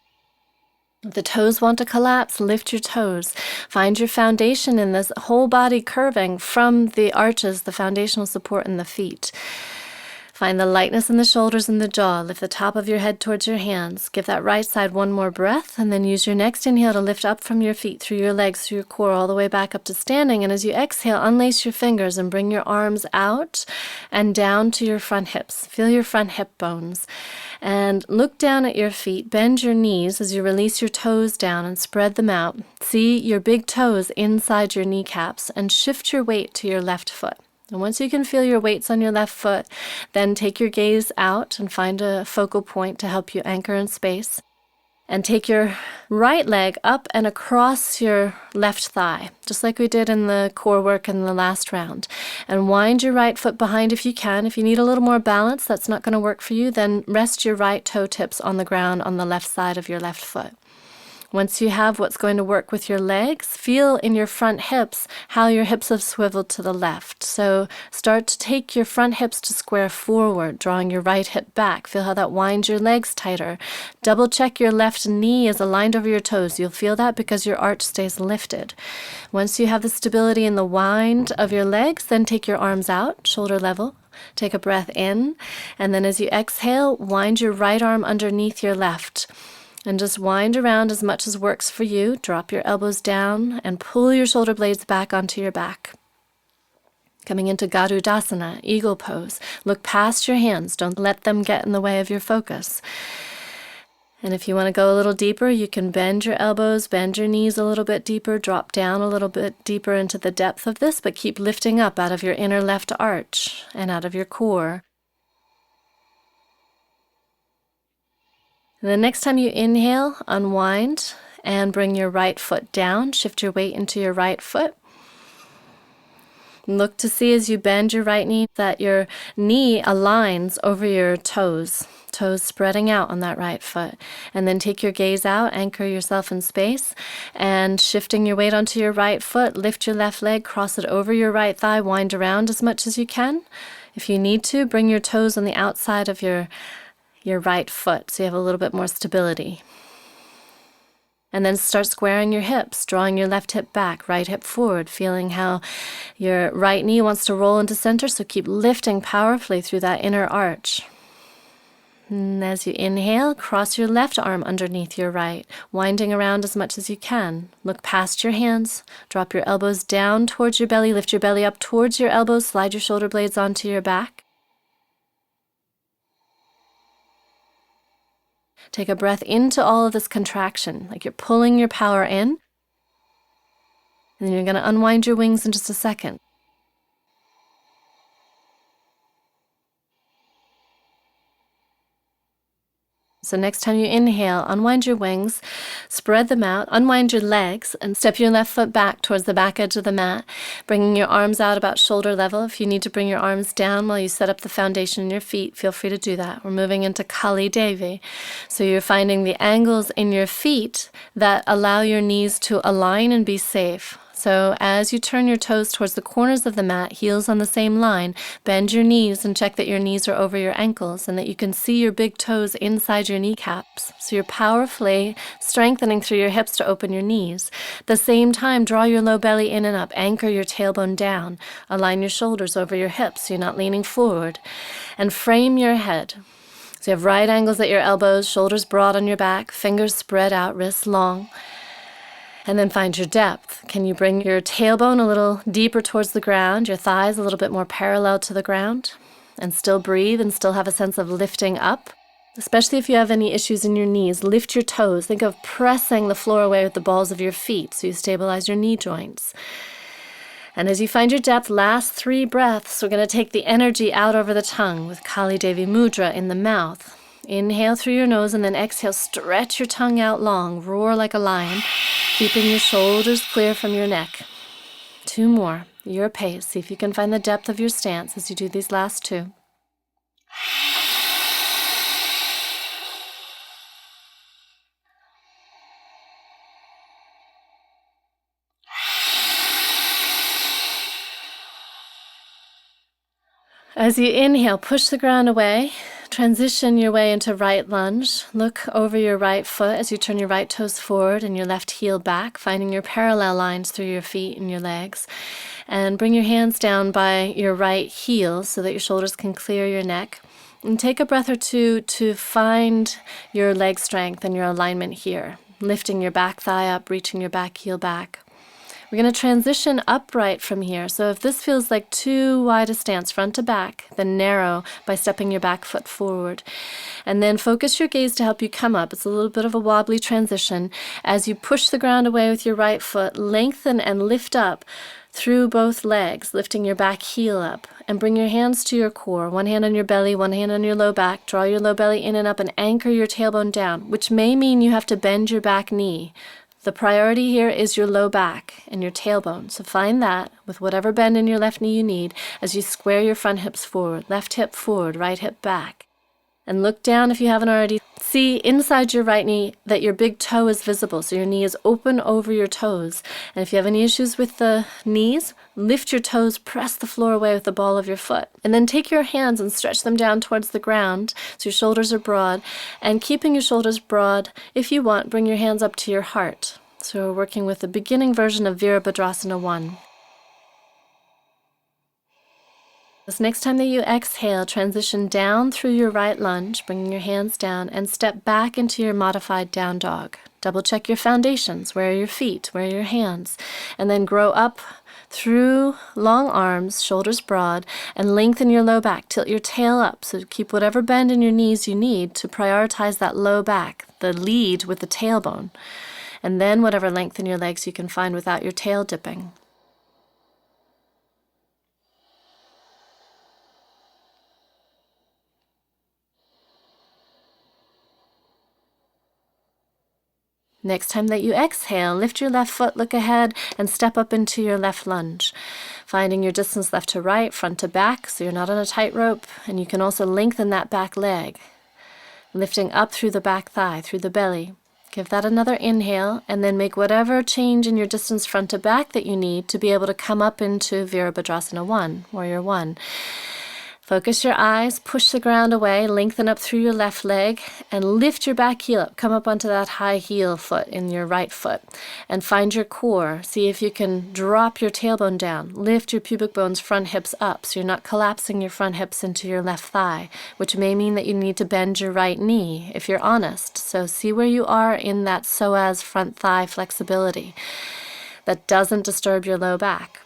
A: If the toes want to collapse, lift your toes. Find your foundation in this whole body curving from the arches, the foundational support in the feet. Find the lightness in the shoulders and the jaw. Lift the top of your head towards your hands. Give that right side one more breath, and then use your next inhale to lift up from your feet, through your legs, through your core, all the way back up to standing. And as you exhale, unlace your fingers and bring your arms out and down to your front hips. Feel your front hip bones. And look down at your feet. Bend your knees as you release your toes down and spread them out. See your big toes inside your kneecaps, and shift your weight to your left foot. And once you can feel your weights on your left foot, then take your gaze out and find a focal point to help you anchor in space. And take your right leg up and across your left thigh, just like we did in the core work in the last round. And wind your right foot behind if you can. If you need a little more balance, that's not going to work for you, then rest your right toe tips on the ground on the left side of your left foot. Once you have what's going to work with your legs, feel in your front hips how your hips have swiveled to the left. So start to take your front hips to square forward, drawing your right hip back. Feel how that winds your legs tighter. Double check your left knee is aligned over your toes. You'll feel that because your arch stays lifted. Once you have the stability in the wind of your legs, then take your arms out, shoulder level. Take a breath in, and then as you exhale, wind your right arm underneath your left. And just wind around as much as works for you. Drop your elbows down and pull your shoulder blades back onto your back. Coming into Garudasana, eagle pose. Look past your hands. Don't let them get in the way of your focus. And if you want to go a little deeper, you can bend your elbows, bend your knees a little bit deeper, drop down a little bit deeper into the depth of this, but keep lifting up out of your inner left arch and out of your core. And the next time you inhale, unwind and bring your right foot down. Shift your weight into your right foot. Look to see as you bend your right knee that your knee aligns over your toes spreading out on that right foot. And then take your gaze out, anchor yourself in space, and shifting your weight onto your right foot, lift your left leg, cross it over your right thigh, wind around as much as you can. If you need to, bring your toes on the outside of your right foot so you have a little bit more stability. And then start squaring your hips, drawing your left hip back, right hip forward, feeling how your right knee wants to roll into center, so keep lifting powerfully through that inner arch. And as you inhale, cross your left arm underneath your right, winding around as much as you can. Look past your hands, drop your elbows down towards your belly, lift your belly up towards your elbows, slide your shoulder blades onto your back. Take a breath into all of this contraction, like you're pulling your power in. And then you're going to unwind your wings in just a second. So next time you inhale, unwind your wings, spread them out, unwind your legs, and step your left foot back towards the back edge of the mat, bringing your arms out about shoulder level. If you need to bring your arms down while you set up the foundation in your feet, feel free to do that. We're moving into Kali Devi. So you're finding the angles in your feet that allow your knees to align and be safe. So as you turn your toes towards the corners of the mat, heels on the same line, bend your knees and check that your knees are over your ankles and that you can see your big toes inside your kneecaps. So you're powerfully strengthening through your hips to open your knees. At the same time, draw your low belly in and up, anchor your tailbone down, align your shoulders over your hips so you're not leaning forward, and frame your head. So you have right angles at your elbows, shoulders broad on your back, fingers spread out, wrists long. And then find your depth. Can you bring your tailbone a little deeper towards the ground, your thighs a little bit more parallel to the ground, and still breathe and still have a sense of lifting up? Especially if you have any issues in your knees, lift your toes. Think of pressing the floor away with the balls of your feet so you stabilize your knee joints. And as you find your depth, last 3 breaths, we're going to take the energy out over the tongue with Kali Devi Mudra in the mouth. Inhale through your nose and then exhale, stretch your tongue out long, roar like a lion, keeping your shoulders clear from your neck. 2 more, your pace. See if you can find the depth of your stance as you do these last 2. As you inhale, push the ground away. Transition your way into right lunge. Look over your right foot as you turn your right toes forward and your left heel back, finding your parallel lines through your feet and your legs. And bring your hands down by your right heel so that your shoulders can clear your neck. And take a breath or 2 to find your leg strength and your alignment here. Lifting your back thigh up, reaching your back heel back. We're going to transition upright from here. So if this feels like too wide a stance, front to back, then narrow by stepping your back foot forward. And then focus your gaze to help you come up. It's a little bit of a wobbly transition. As you push the ground away with your right foot, lengthen and lift up through both legs, lifting your back heel up, and bring your hands to your core. One hand on your belly, one hand on your low back. Draw your low belly in and up and anchor your tailbone down, which may mean you have to bend your back knee. The priority here is your low back and your tailbone. So find that with whatever bend in your left knee you need as you square your front hips forward, left hip forward, right hip back. And look down if you haven't already. See inside your right knee that your big toe is visible, so your knee is open over your toes. And if you have any issues with the knees, lift your toes, press the floor away with the ball of your foot. And then take your hands and stretch them down towards the ground so your shoulders are broad. And keeping your shoulders broad, if you want, bring your hands up to your heart. So we're working with the beginning version of Virabhadrasana 1. This next time that you exhale, transition down through your right lunge, bringing your hands down, and step back into your modified down dog. Double check your foundations. Where are your feet? Where are your hands? And then grow up through long arms, shoulders broad, and lengthen your low back. Tilt your tail up, so keep whatever bend in your knees you need to prioritize that low back, the lead with the tailbone. And then whatever length in your legs you can find without your tail dipping. Next time that you exhale, lift your left foot, look ahead, and step up into your left lunge. Finding your distance left to right, front to back, so you're not on a tightrope, and you can also lengthen that back leg. Lifting up through the back thigh, through the belly. Give that another inhale, and then make whatever change in your distance front to back that you need to be able to come up into Virabhadrasana 1, Warrior 1. Focus your eyes, push the ground away, lengthen up through your left leg, and lift your back heel up. Come up onto that high heel foot in your right foot, and find your core. See if you can drop your tailbone down. Lift your pubic bones, front hips up, so you're not collapsing your front hips into your left thigh, which may mean that you need to bend your right knee, if you're honest. So see where you are in that psoas front thigh flexibility. That doesn't disturb your low back.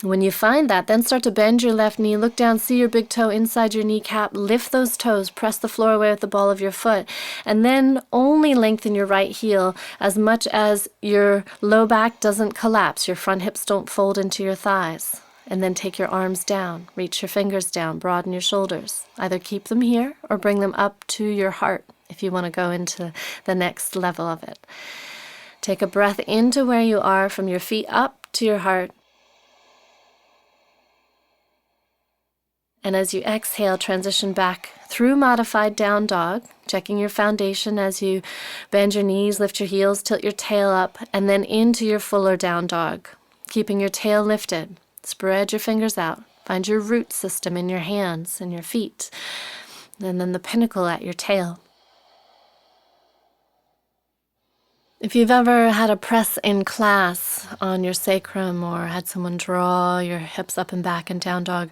A: When you find that, then start to bend your left knee, look down, see your big toe inside your kneecap, lift those toes, press the floor away with the ball of your foot, and then only lengthen your right heel as much as your low back doesn't collapse, your front hips don't fold into your thighs. And then take your arms down, reach your fingers down, broaden your shoulders. Either keep them here or bring them up to your heart if you want to go into the next level of it. Take a breath into where you are from your feet up to your heart. And as you exhale, transition back through modified down dog, checking your foundation as you bend your knees, lift your heels, tilt your tail up, and then into your fuller down dog, keeping your tail lifted. Spread your fingers out. Find your root system in your hands and your feet, and then the pinnacle at your tail. If you've ever had a press in class on your sacrum or had someone draw your hips up and back in down dog,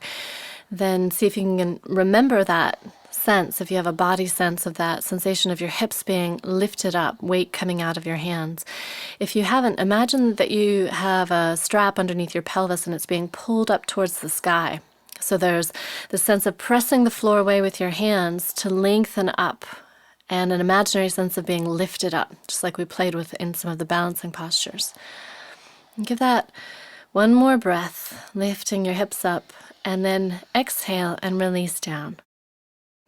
A: then see if you can remember that sense, if you have a body sense of that sensation of your hips being lifted up, weight coming out of your hands. If you haven't, imagine that you have a strap underneath your pelvis and it's being pulled up towards the sky. So there's the sense of pressing the floor away with your hands to lengthen up, and an imaginary sense of being lifted up, just like we played with in some of the balancing postures. And give that one more breath, lifting your hips up, and then exhale and release down.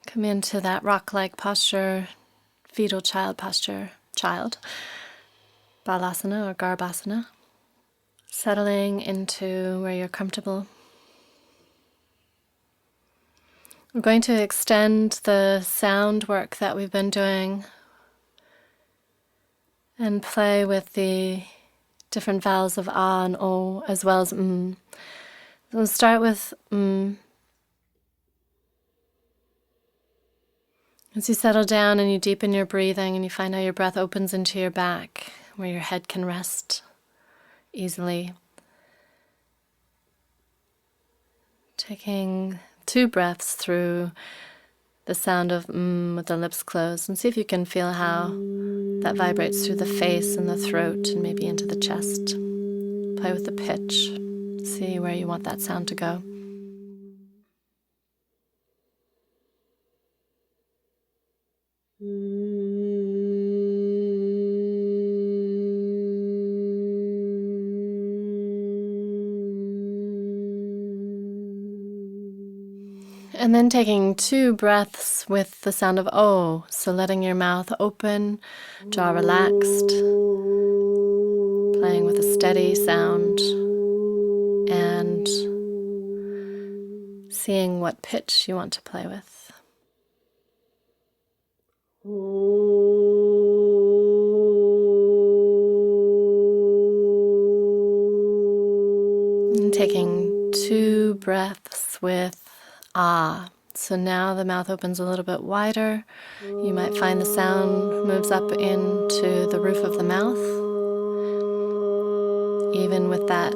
A: Come into that rock-like posture, fetal child posture, child, balasana or garbhasana, settling into where you're comfortable. We're going to extend the sound work that we've been doing and play with the different vowels of ah and o as well as m. We'll start with m. As you settle down and you deepen your breathing and you find how your breath opens into your back, where your head can rest easily. Taking 2 breaths through the sound of with the lips closed, and see if you can feel how that vibrates through the face and the throat and maybe into the chest. Play with the pitch. See where you want that sound to go. And then taking 2 breaths with the sound of O. So letting your mouth open, jaw relaxed, playing with a steady sound, and seeing what pitch you want to play with. And taking 2 breaths with Ah. So now the mouth opens a little bit wider. You might find the sound moves up into the roof of the mouth. Even with that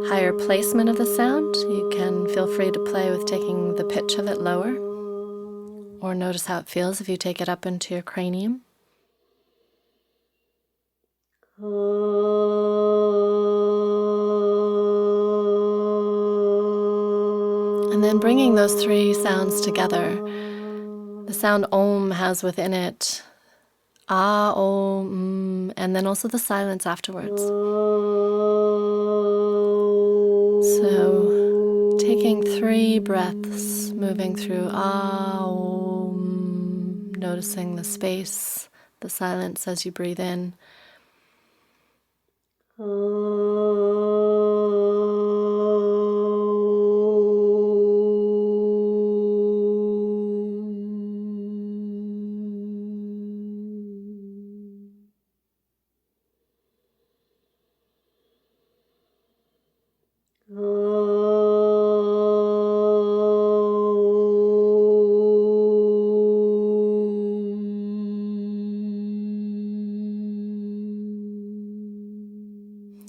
A: higher placement of the sound, you can feel free to play with taking the pitch of it lower, or notice how it feels if you take it up into your cranium. And then bringing those 3 sounds together, the sound Om has within it Ah, Om, and then also the silence afterwards. So taking 3 breaths, moving through Ah, Om, noticing the space, the silence as you breathe in.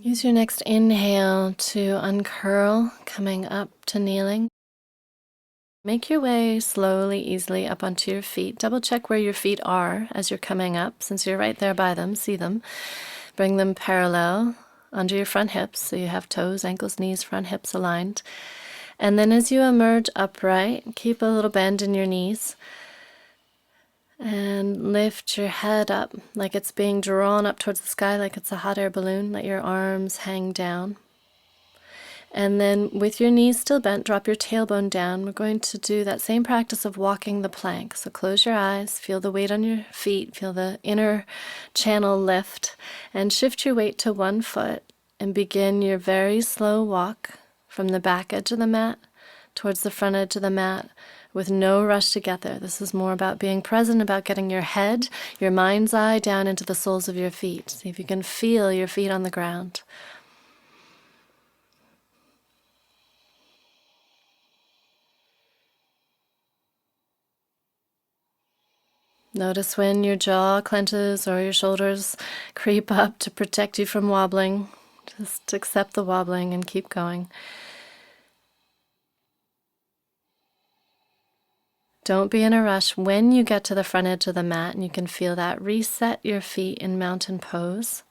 A: Use your next inhale to uncurl, coming up to kneeling. Make your way slowly, easily up onto your feet. Double check where your feet are as you're coming up. Since you're right there by them, see them. Bring them parallel under your front hips, so you have toes, ankles, knees, front hips aligned. And then as you emerge upright, keep a little bend in your knees. And lift your head up like it's being drawn up towards the sky, like it's a hot air balloon. Let your arms hang down. And then with your knees still bent, drop your tailbone down. We're going to do that same practice of walking the plank. So close your eyes, feel the weight on your feet, feel the inner channel lift, and shift your weight to one foot and begin your very slow walk from the back edge of the mat towards the front edge of the mat, with no rush to get there. This is more about being present, about getting your head, your mind's eye down into the soles of your feet. See if you can feel your feet on the ground. Notice when your jaw clenches or your shoulders creep up to protect you from wobbling. Just accept the wobbling and keep going. Don't be in a rush. When you get to the front edge of the mat and you can feel that, reset your feet in mountain pose.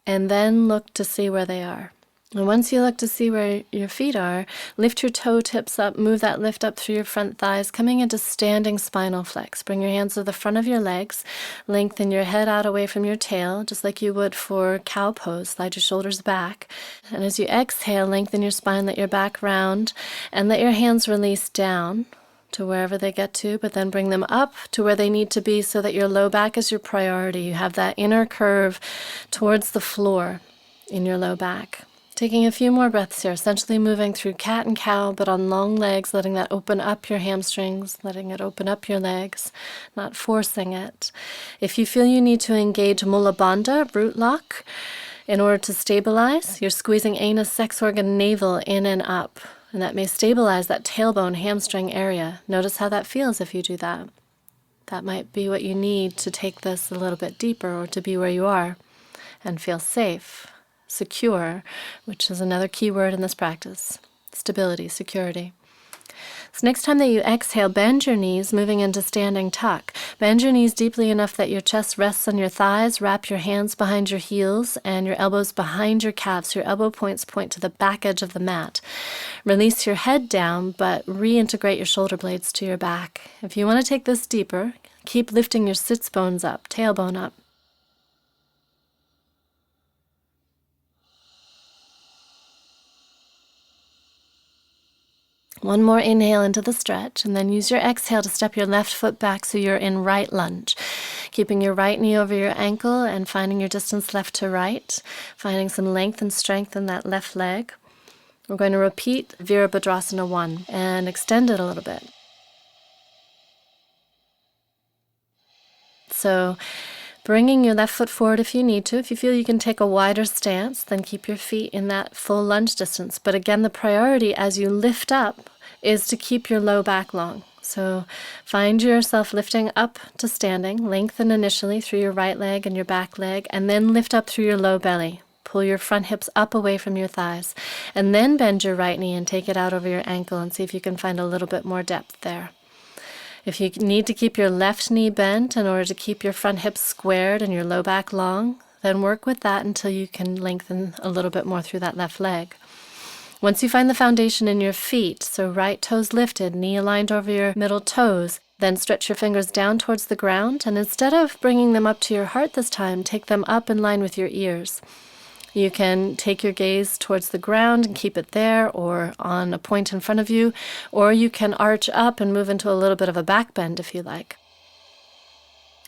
A: And then look to see where they are. And once you look to see where your feet are, lift your toe tips up, move that lift up through your front thighs, coming into standing spinal flex. Bring your hands to the front of your legs, lengthen your head out away from your tail, just like you would for cow pose. Slide your shoulders back. And as you exhale, lengthen your spine, let your back round, and let your hands release down to wherever they get to, but then bring them up to where they need to be so that your low back is your priority. You have that inner curve towards the floor in your low back. Taking a few more breaths here, essentially moving through cat and cow, but on long legs, letting that open up your hamstrings, letting it open up your legs, not forcing it. If you feel you need to engage Muladhara, root lock, in order to stabilize, you're squeezing anus, sex organ, navel in and up. And that may stabilize that tailbone, hamstring area. Notice how that feels if you do that. That might be what you need to take this a little bit deeper, or to be where you are and feel safe, secure, which is another key word in this practice. Stability, security. So next time that you exhale, bend your knees, moving into standing tuck. Bend your knees deeply enough that your chest rests on your thighs. Wrap your hands behind your heels and your elbows behind your calves. Your elbow points point to the back edge of the mat. Release your head down, but reintegrate your shoulder blades to your back. If you want to take this deeper, keep lifting your sits bones up, tailbone up. One more inhale into the stretch, and then use your exhale to step your left foot back so you're in right lunge. Keeping your right knee over your ankle and finding your distance left to right, finding some length and strength in that left leg. We're going to repeat Virabhadrasana 1 and extend it a little bit. So bringing your left foot forward if you need to. If you feel you can take a wider stance, then keep your feet in that full lunge distance. But again, the priority as you lift up is to keep your low back long. So find yourself lifting up to standing. Lengthen initially through your right leg and your back leg, and then lift up through your low belly. Pull your front hips up away from your thighs, and then bend your right knee and take it out over your ankle and see if you can find a little bit more depth there. If you need to keep your left knee bent in order to keep your front hips squared and your low back long, then work with that until you can lengthen a little bit more through that left leg. Once you find the foundation in your feet, so right toes lifted, knee aligned over your middle toes, then stretch your fingers down towards the ground, and instead of bringing them up to your heart this time, take them up in line with your ears. You can take your gaze towards the ground and keep it there or on a point in front of you, or you can arch up and move into a little bit of a back bend if you like.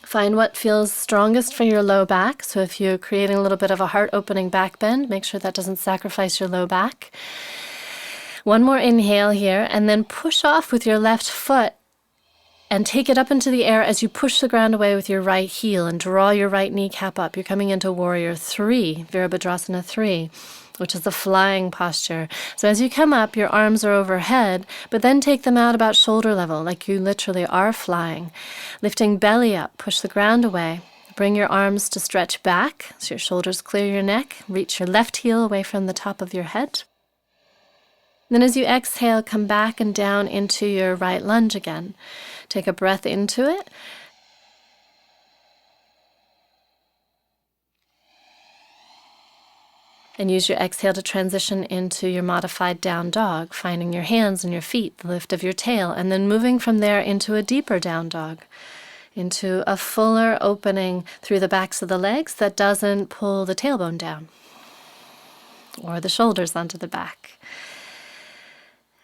A: Find what feels strongest for your low back. So if you're creating a little bit of a heart-opening back bend, make sure that doesn't sacrifice your low back. One more inhale here, and then push off with your left foot and take it up into the air as you push the ground away with your right heel and draw your right kneecap up. You're coming into Warrior 3, Virabhadrasana 3, which is the flying posture. So as you come up, your arms are overhead, but then take them out about shoulder level, like you literally are flying. Lifting belly up, push the ground away. Bring your arms to stretch back, so your shoulders clear your neck. Reach your left heel away from the top of your head. Then as you exhale, come back and down into your right lunge again. Take a breath into it. And use your exhale to transition into your modified down dog, finding your hands and your feet, the lift of your tail, and then moving from there into a deeper down dog, into a fuller opening through the backs of the legs that doesn't pull the tailbone down or the shoulders onto the back.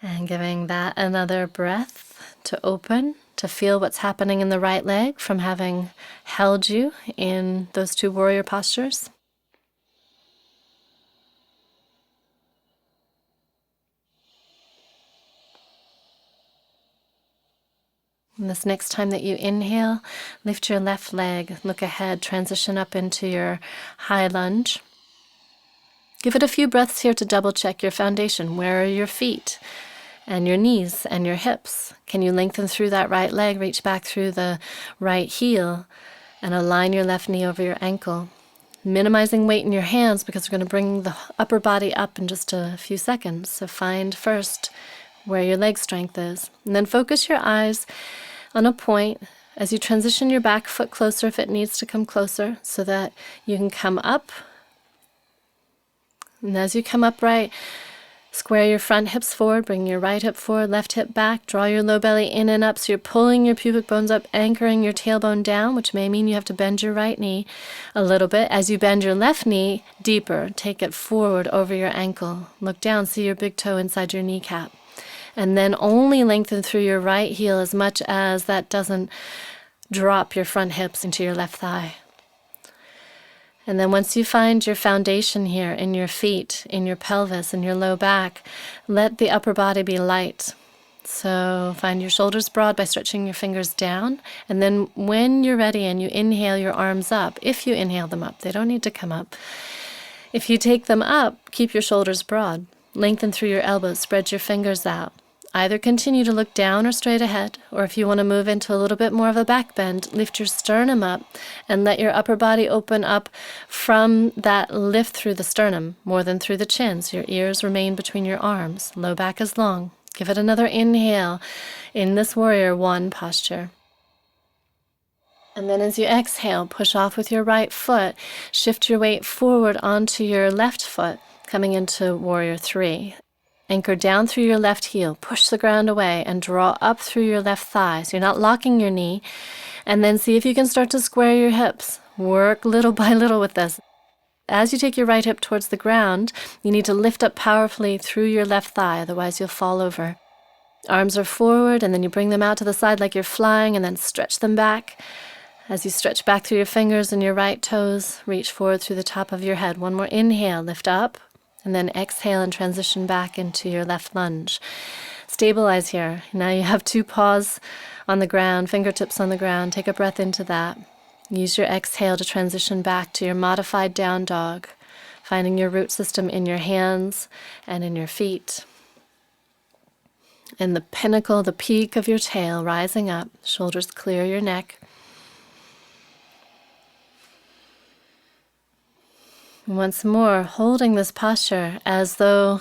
A: And giving that another breath to open, to feel what's happening in the right leg from having held you in those two warrior postures. And this next time that you inhale, lift your left leg, look ahead, transition up into your high lunge. Give it a few breaths here to double check your foundation. Where are your feet? And your knees and your hips. Can you lengthen through that right leg, reach back through the right heel, and align your left knee over your ankle? Minimizing weight in your hands because we're going to bring the upper body up in just a few seconds. So find first where your leg strength is. And then focus your eyes on a point as you transition your back foot closer if it needs to come closer so that you can come up. And as you come upright, square your front hips forward, bring your right hip forward, left hip back, draw your low belly in and up so you're pulling your pubic bones up, anchoring your tailbone down, which may mean you have to bend your right knee a little bit. As you bend your left knee deeper, take it forward over your ankle. Look down, see your big toe inside your kneecap. And then only lengthen through your right heel as much as that doesn't drop your front hips into your left thigh. And then once you find your foundation here in your feet, in your pelvis, in your low back, let the upper body be light. So find your shoulders broad by stretching your fingers down. And then when you're ready and you inhale your arms up, if you inhale them up, they don't need to come up. If you take them up, keep your shoulders broad. Lengthen through your elbows, spread your fingers out. Either continue to look down or straight ahead, or if you want to move into a little bit more of a back bend, lift your sternum up and let your upper body open up from that lift through the sternum, more than through the chin, so your ears remain between your arms. Low back is long. Give it another inhale in this Warrior 1 posture. And then as you exhale, push off with your right foot, shift your weight forward onto your left foot, coming into Warrior 3. Anchor down through your left heel, push the ground away, and draw up through your left thigh. So you're not locking your knee. And then see if you can start to square your hips. Work little by little with this. As you take your right hip towards the ground, you need to lift up powerfully through your left thigh, otherwise you'll fall over. Arms are forward, and then you bring them out to the side like you're flying, and then stretch them back. As you stretch back through your fingers and your right toes, reach forward through the top of your head. One more inhale, lift up, and then exhale and transition back into your left lunge. Stabilize here. Now you have 2 paws on the ground, fingertips on the ground. Take a breath into that. Use your exhale to transition back to your modified down dog, finding your root system in your hands and in your feet. And the pinnacle, the peak of your tail rising up, shoulders clear your neck. And once more, holding this posture as though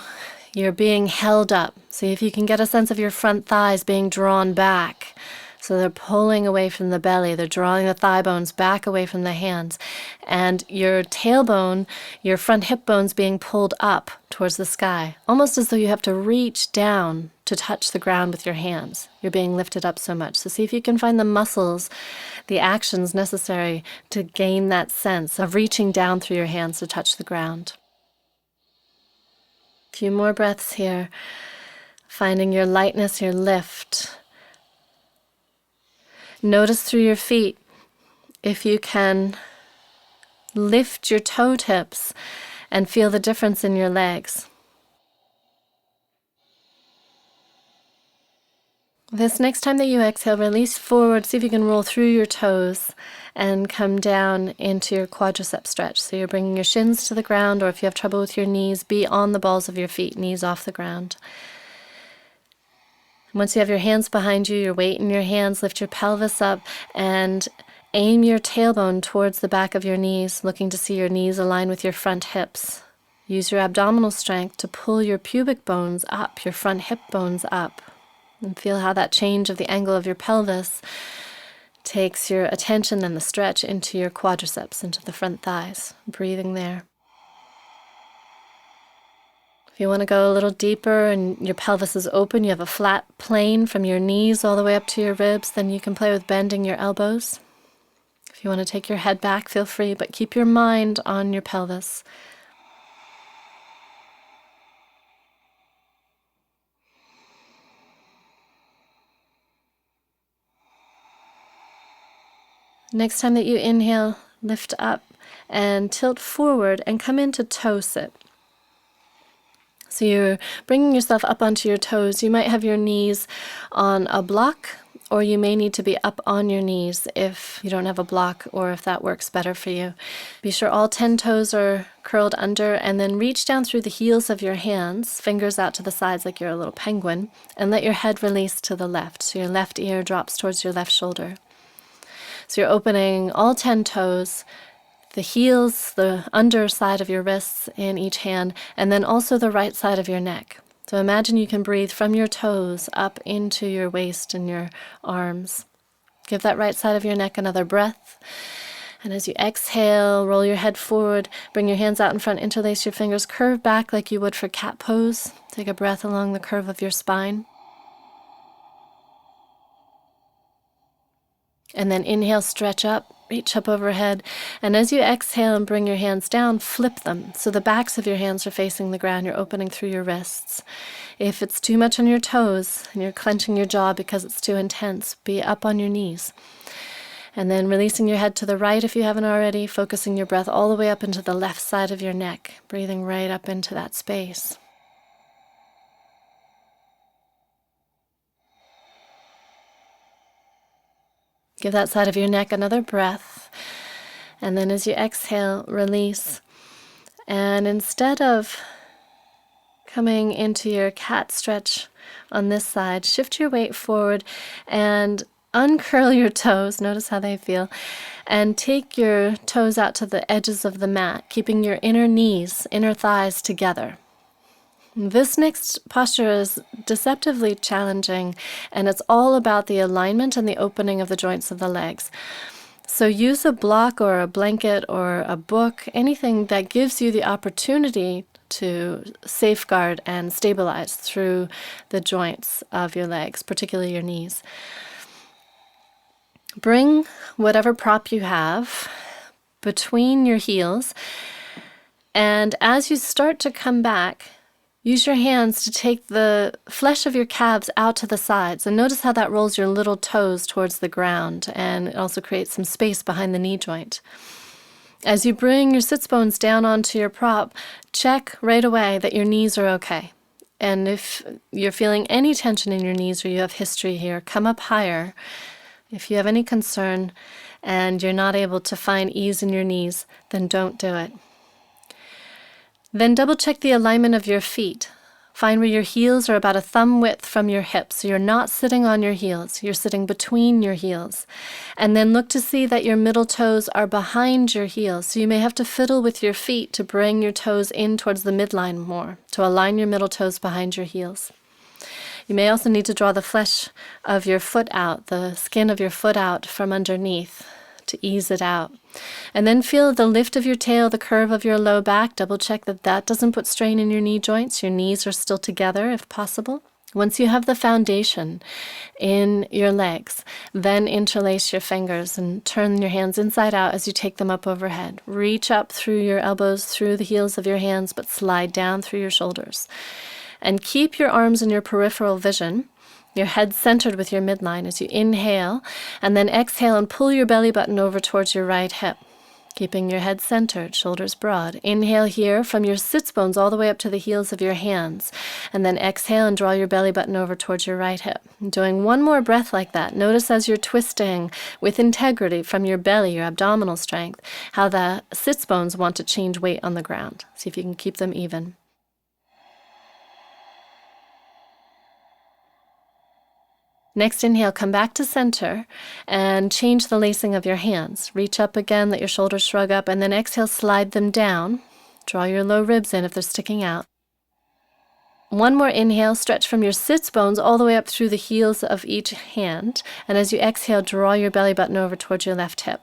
A: you're being held up. See if you can get a sense of your front thighs being drawn back. So they're pulling away from the belly. They're drawing the thigh bones back away from the hands. And your tailbone, your front hip bones being pulled up towards the sky. Almost as though you have to reach down to touch the ground with your hands. You're being lifted up so much. So see if you can find the muscles, the actions necessary to gain that sense of reaching down through your hands to touch the ground. A few more breaths here. Finding your lightness, your lift. Notice through your feet if you can lift your toe tips and feel the difference in your legs. This next time that you exhale, release forward. See if you can roll through your toes and come down into your quadricep stretch. So you're bringing your shins to the ground, or if you have trouble with your knees, be on the balls of your feet, knees off the ground. Once you have your hands behind you, your weight in your hands, lift your pelvis up and aim your tailbone towards the back of your knees, looking to see your knees align with your front hips. Use your abdominal strength to pull your pubic bones up, your front hip bones up, and feel how that change of the angle of your pelvis takes your attention and the stretch into your quadriceps, into the front thighs. Breathing there. If you want to go a little deeper and your pelvis is open, you have a flat plane from your knees all the way up to your ribs, then you can play with bending your elbows. If you want to take your head back, feel free, but keep your mind on your pelvis. Next time that you inhale, lift up and tilt forward and come into toe sit. So you're bringing yourself up onto your toes. You might have your knees on a block, or you may need to be up on your knees if you don't have a block or if that works better for you. Be sure all 10 toes are curled under, and then reach down through the heels of your hands, fingers out to the sides like you're a little penguin, and let your head release to the left. So your left ear drops towards your left shoulder. So you're opening all 10 toes, the heels, the underside of your wrists in each hand, and then also the right side of your neck. So imagine you can breathe from your toes up into your waist and your arms. Give that right side of your neck another breath. And as you exhale, roll your head forward, bring your hands out in front, interlace your fingers, curve back like you would for cat pose. Take a breath along the curve of your spine. And then inhale, stretch up, reach up overhead. And as you exhale and bring your hands down, flip them. So the backs of your hands are facing the ground. You're opening through your wrists. If it's too much on your toes and you're clenching your jaw because it's too intense, be up on your knees. And then releasing your head to the right if you haven't already, focusing your breath all the way up into the left side of your neck, breathing right up into that space. Give that side of your neck another breath. And then as you exhale, release. And instead of coming into your cat stretch on this side, shift your weight forward and uncurl your toes. Notice how they feel. And take your toes out to the edges of the mat, keeping your inner knees, inner thighs together. This next posture is deceptively challenging, and it's all about the alignment and the opening of the joints of the legs. So use a block or a blanket or a book, anything that gives you the opportunity to safeguard and stabilize through the joints of your legs, particularly your knees. Bring whatever prop you have between your heels, and as you start to come back, Use your hands to take the flesh of your calves out to the sides, and notice how that rolls your little toes towards the ground, and it also creates some space behind the knee joint. As you bring your sits bones down onto your prop, check right away that your knees are okay. And if you're feeling any tension in your knees or you have history here, come up higher. If you have any concern and you're not able to find ease in your knees, then don't do it. Then double check the alignment of your feet. Find where your heels are about a thumb width from your hips. So you're not sitting on your heels. You're sitting between your heels. And then look to see that your middle toes are behind your heels. So you may have to fiddle with your feet to bring your toes in towards the midline more, to align your middle toes behind your heels. You may also need to draw the flesh of your foot out, the skin of your foot out from underneath to ease it out. And then feel the lift of your tail, the curve of your low back. Double check that that doesn't put strain in your knee joints. Your knees are still together if possible. Once you have the foundation in your legs, then interlace your fingers and turn your hands inside out as you take them up overhead. Reach up through your elbows, through the heels of your hands, but slide down through your shoulders. And keep your arms in your peripheral vision, your head centered with your midline as you inhale, and then exhale and pull your belly button over towards your right hip, keeping your head centered, shoulders broad. Inhale here from your sits bones all the way up to the heels of your hands, and then exhale and draw your belly button over towards your right hip. Doing one more breath like that. Notice as you're twisting with integrity from your belly, your abdominal strength, how the sits bones want to change weight on the ground. See if you can keep them even. Next inhale, come back to center and change the lacing of your hands. Reach up again, let your shoulders shrug up, and then exhale, slide them down. Draw your low ribs in if they're sticking out. One more inhale, stretch from your sits bones all the way up through the heels of each hand. And as you exhale, draw your belly button over towards your left hip.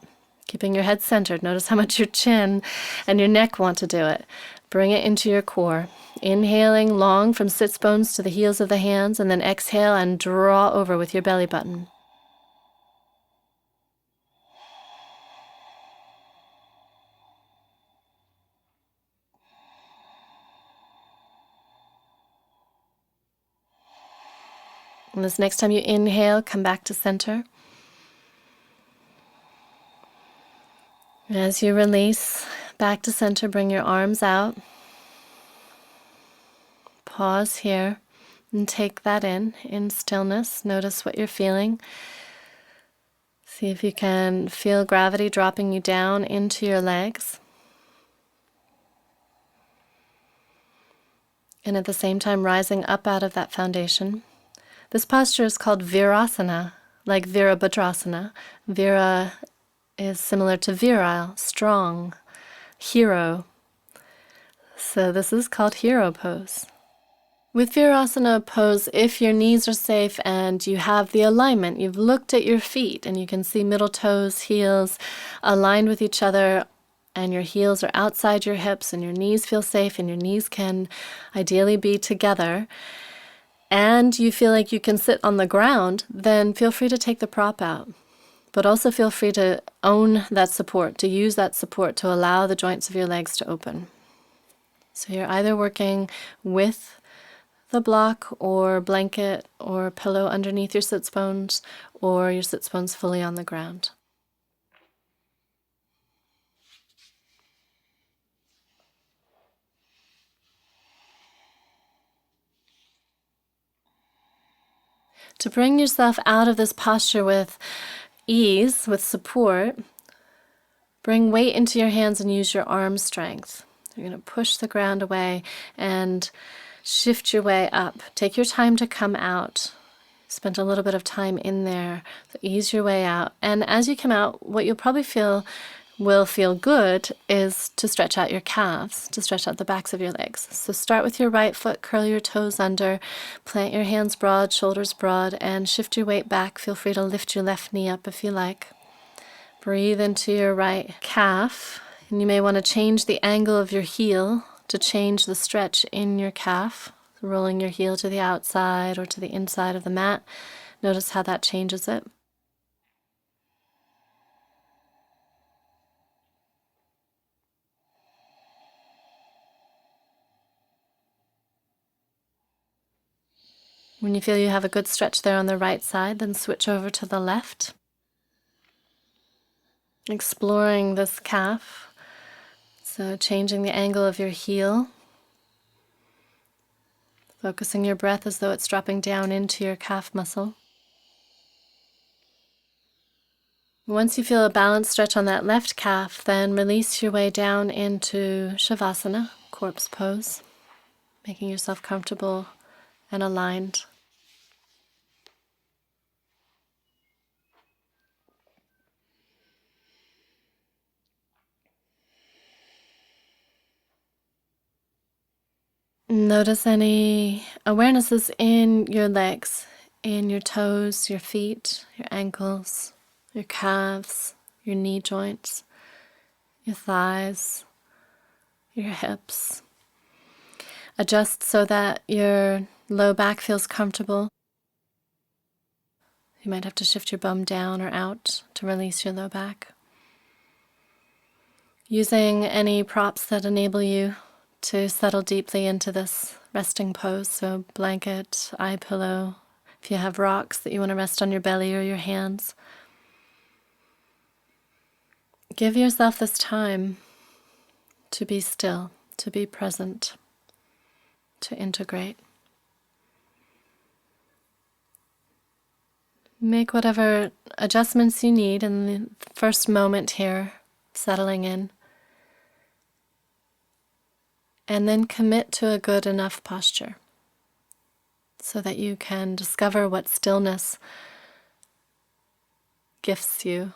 A: Keeping your head centered, notice how much your chin and your neck want to do it. Bring it into your core. Inhaling long from sits bones to the heels of the hands, and then exhale and draw over with your belly button. And this next time you inhale, come back to center. As you release back to center, bring your arms out. Pause here and take that in stillness. Notice what you're feeling. See if you can feel gravity dropping you down into your legs. And at the same time rising up out of that foundation. This posture is called Virasana, like Virabhadrasana. Vira is similar to virile, strong, hero. So this is called hero pose. With Virasana pose, if your knees are safe and you have the alignment, you've looked at your feet and you can see middle toes, heels aligned with each other, and your heels are outside your hips and your knees feel safe and your knees can ideally be together, and you feel like you can sit on the ground, then feel free to take the prop out. But also feel free to own that support, to use that support to allow the joints of your legs to open. So you're either working with the block or blanket or pillow underneath your sits bones, or your sits bones fully on the ground. To bring yourself out of this posture with ease, with support, bring weight into your hands and use your arm strength. You're going to push the ground away and shift your way up. Take your time to come out. Spend a little bit of time in there. So ease your way out. And as you come out, what you'll probably feel will feel good is to stretch out your calves, to stretch out the backs of your legs. So start with your right foot, curl your toes under, plant your hands broad, shoulders broad, and shift your weight back. Feel free to lift your left knee up if you like. Breathe into your right calf, and you may want to change the angle of your heel to change the stretch in your calf, rolling your heel to the outside or to the inside of the mat. Notice how that changes it. When you feel you have a good stretch there on the right side, then switch over to the left. Exploring this calf. So changing the angle of your heel. Focusing your breath as though it's dropping down into your calf muscle. Once you feel a balanced stretch on that left calf, then release your way down into Shavasana, corpse pose, making yourself comfortable and aligned. Notice any awarenesses in your legs, in your toes, your feet, your ankles, your calves, your knee joints, your thighs, your hips. Adjust so that your low back feels comfortable. You might have to shift your bum down or out to release your low back. Using any props that enable you to settle deeply into this resting pose, so blanket, eye pillow, if you have rocks that you want to rest on your belly or your hands. Give yourself this time to be still, to be present, to integrate. Make whatever adjustments you need in the first moment here, settling in. And then commit to a good enough posture so that you can discover what stillness gifts you.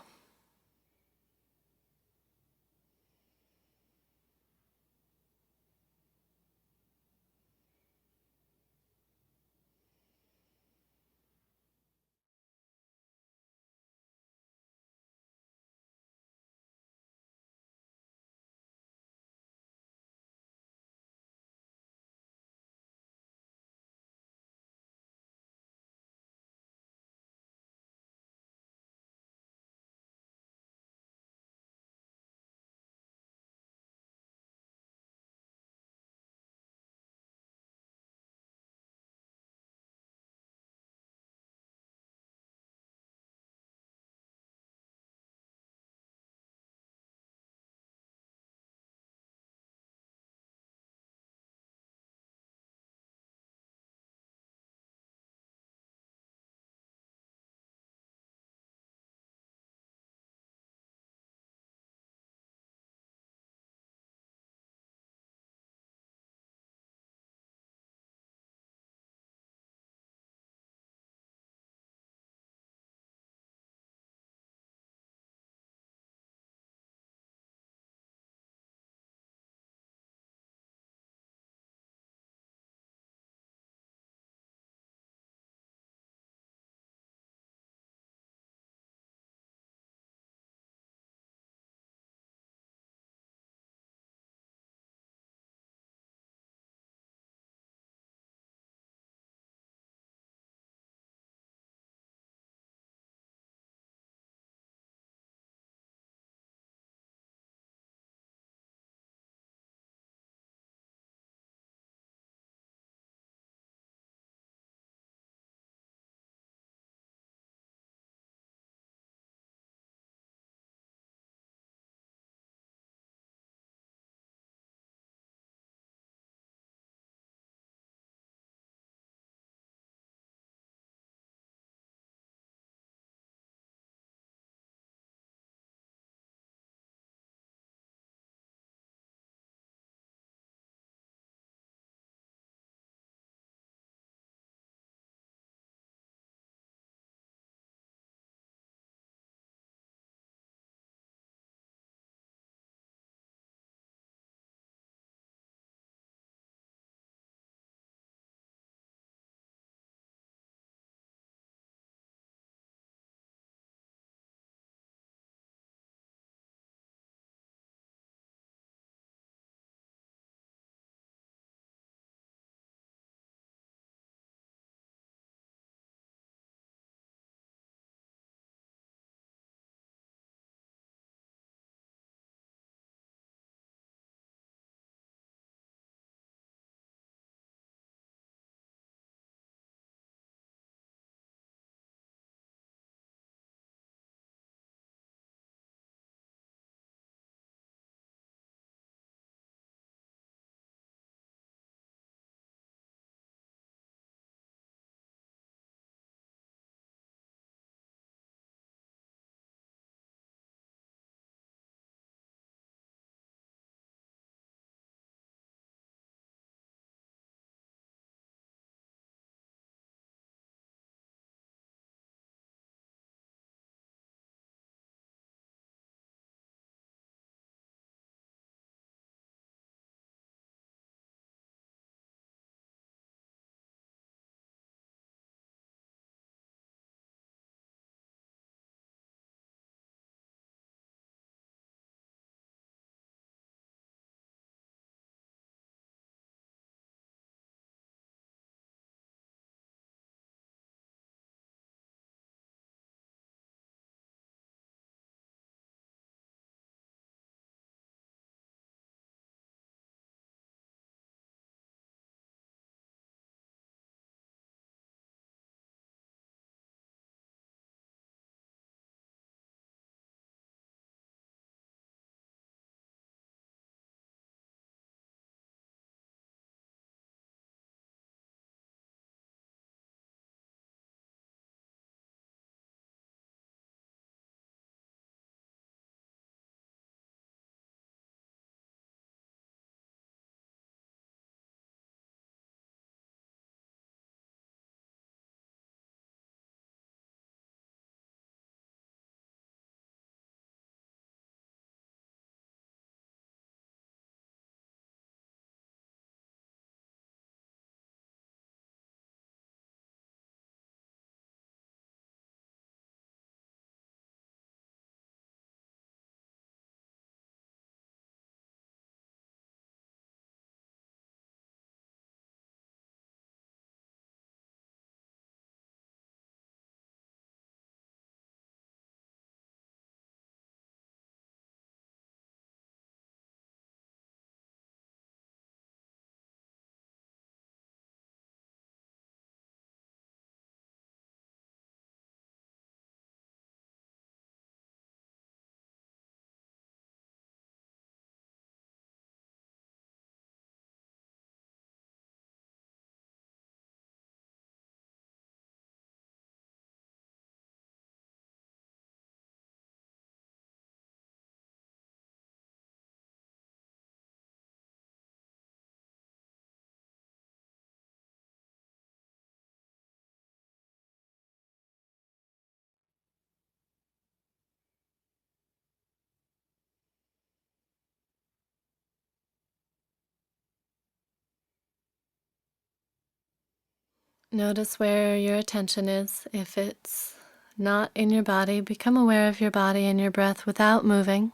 A: Notice where your attention is. If it's not in your body, become aware of your body and your breath without moving.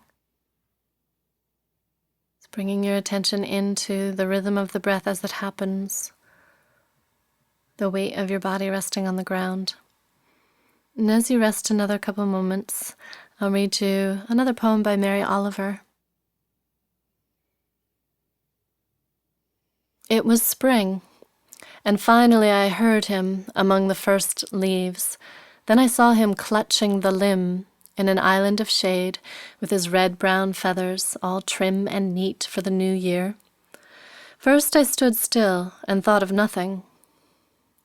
A: It's bringing your attention into the rhythm of the breath as it happens, the weight of your body resting on the ground. And as you rest another couple moments, I'll read you another poem by Mary Oliver. It was spring, and finally I heard him among the first leaves. Then I saw him clutching the limb in an island of shade, with his red-brown feathers all trim and neat for the new year. First I stood still and thought of nothing.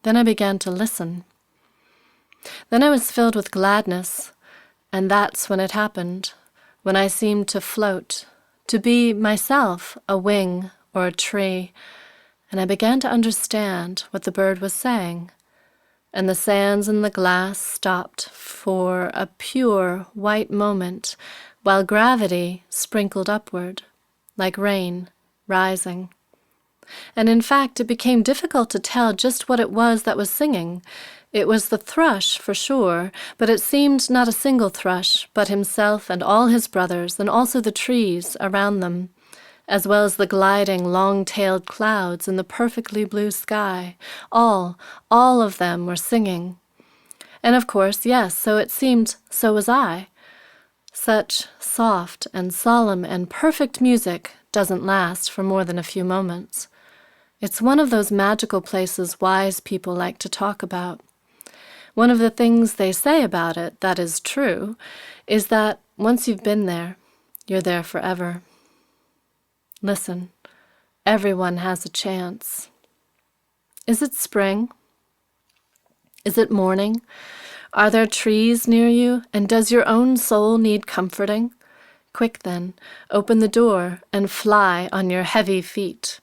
A: Then I began to listen. Then I was filled with gladness, and that's when it happened, when I seemed to float, to be myself a wing or a tree, and I began to understand what the bird was saying, and the sands in the glass stopped for a pure white moment, while gravity sprinkled upward, like rain rising. And in fact, it became difficult to tell just what it was that was singing. It was the thrush, for sure, but it seemed not a single thrush, but himself and all his brothers, and also the trees around them, as well as the gliding, long-tailed clouds in the perfectly blue sky. All of them were singing. And of course, yes, so it seemed, so was I. Such soft and solemn and perfect music doesn't last for more than a few moments. It's one of those magical places wise people like to talk about. One of the things they say about it that is true is that once you've been there, you're there forever. Listen, everyone has a chance. Is it spring? Is it morning? Are there trees near you, and does your own soul need comforting? Quick then, open the door and fly on your heavy feet.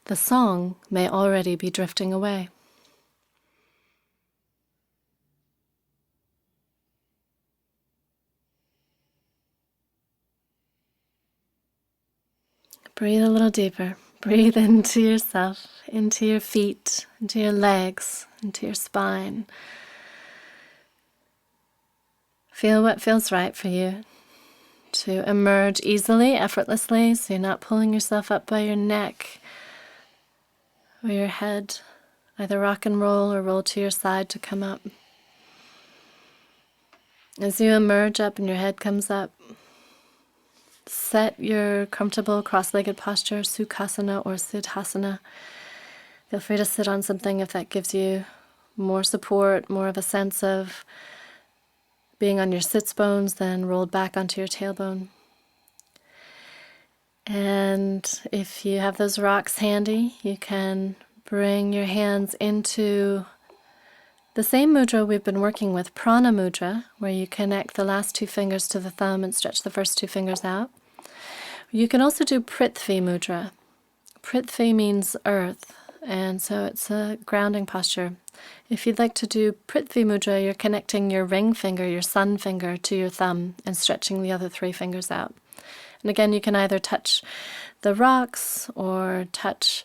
A: The song may already be drifting away. Breathe a little deeper. Breathe into yourself, into your feet, into your legs, into your spine. Feel what feels right for you to emerge easily, effortlessly, so you're not pulling yourself up by your neck or your head. Either rock and roll or roll to your side to come up. As you emerge up and your head comes up, set your comfortable cross-legged posture, Sukhasana or Siddhasana. Feel free to sit on something if that gives you more support, more of a sense of being on your sits bones, then rolled back onto your tailbone. And if you have those rocks handy, you can bring your hands into the same mudra we've been working with, Prana Mudra, where you connect the last two fingers to the thumb and stretch the first two fingers out. You can also do Prithvi Mudra. Prithvi means earth, and so it's a grounding posture. If you'd like to do Prithvi Mudra, you're connecting your ring finger, your sun finger, to your thumb and stretching the other three fingers out. And again, you can either touch the rocks or touch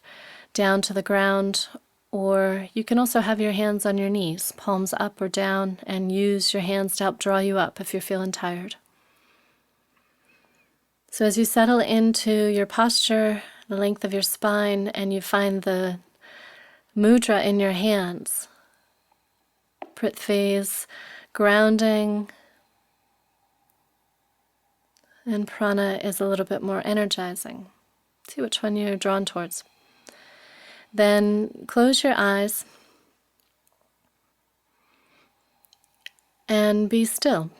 A: down to the ground, or you can also have your hands on your knees, palms up or down, and use your hands to help draw you up if you're feeling tired. So as you settle into your posture, the length of your spine, and you find the mudra in your hands, Prithvi's grounding, and prana is a little bit more energizing. See which one you're drawn towards. Then close your eyes and be still.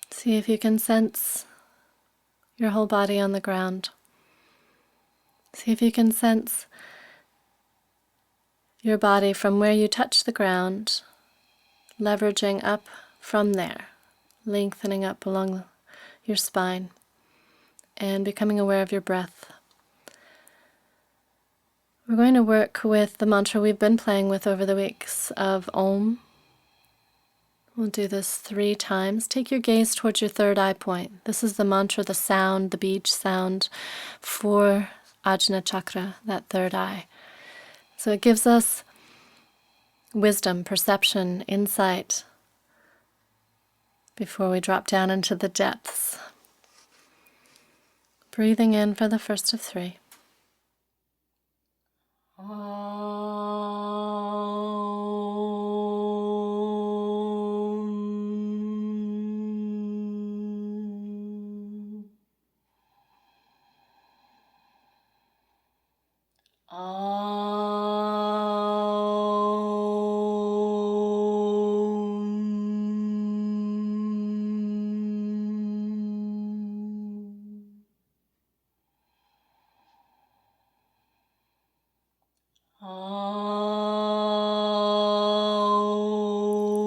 A: See if you can sense your whole body on the ground. See if you can sense your body from where you touch the ground, leveraging up from there, lengthening up along your spine, and becoming aware of your breath. We're going to work with the mantra we've been playing with over the weeks of Om. We'll do this 3 times. Take your gaze towards your third eye point. This is the mantra, the sound, the beach sound for Ajna chakra, that third eye. So it gives us wisdom, perception, insight before we drop down into the depths. Breathing in for the first of 3.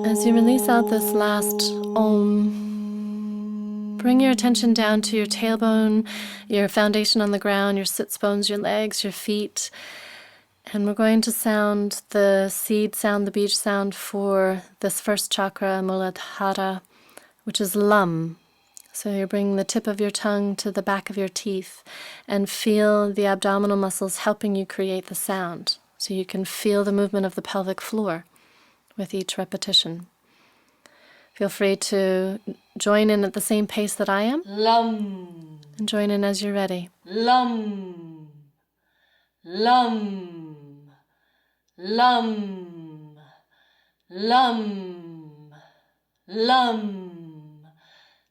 A: As you release out this last Om, bring your attention down to your tailbone, your foundation on the ground, your sits bones, your legs, your feet. And we're going to sound the seed sound, the beach sound for this first chakra, Muladhara, which is Lam. So you bring the tip of your tongue to the back of your teeth and feel the abdominal muscles helping you create the sound. So you can feel the movement of the pelvic floor with each repetition. Feel free to join in at the same pace that I am.
B: Lum.
A: And join in as you're ready.
B: Lum. Lum. Lum. Lum. Lum.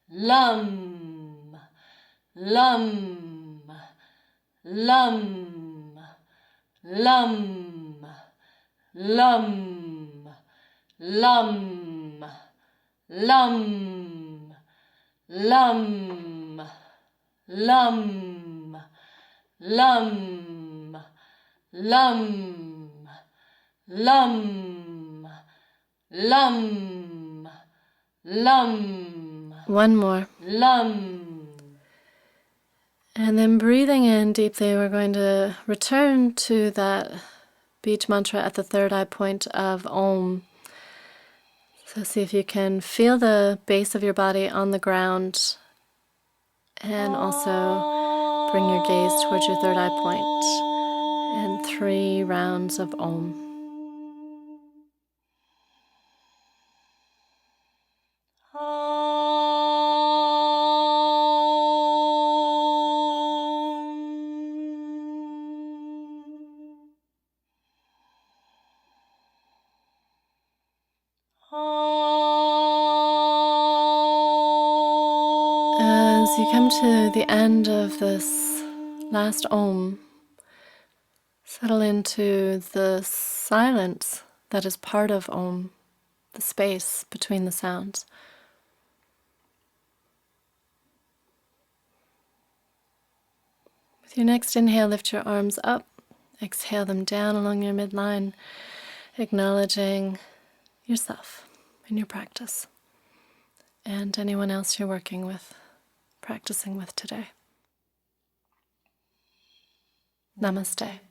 B: Lum. Lum. Lum. Lum. Lum. Lum. Lum. Lum. Lum. Lum. Lum. Lum. Lum. Lum.
A: One more.
B: Lum.
A: And then breathing in deeply, we're going to return to that beach mantra at the third eye point of Om. So see if you can feel the base of your body on the ground, and also bring your gaze towards your third eye point, and 3 rounds of Om. As you come to the end of this last Om, settle into the silence that is part of Om, the space between the sounds. With your next inhale, lift your arms up, exhale them down along your midline, acknowledging yourself in your practice and anyone else you're working with, practicing with today. Namaste.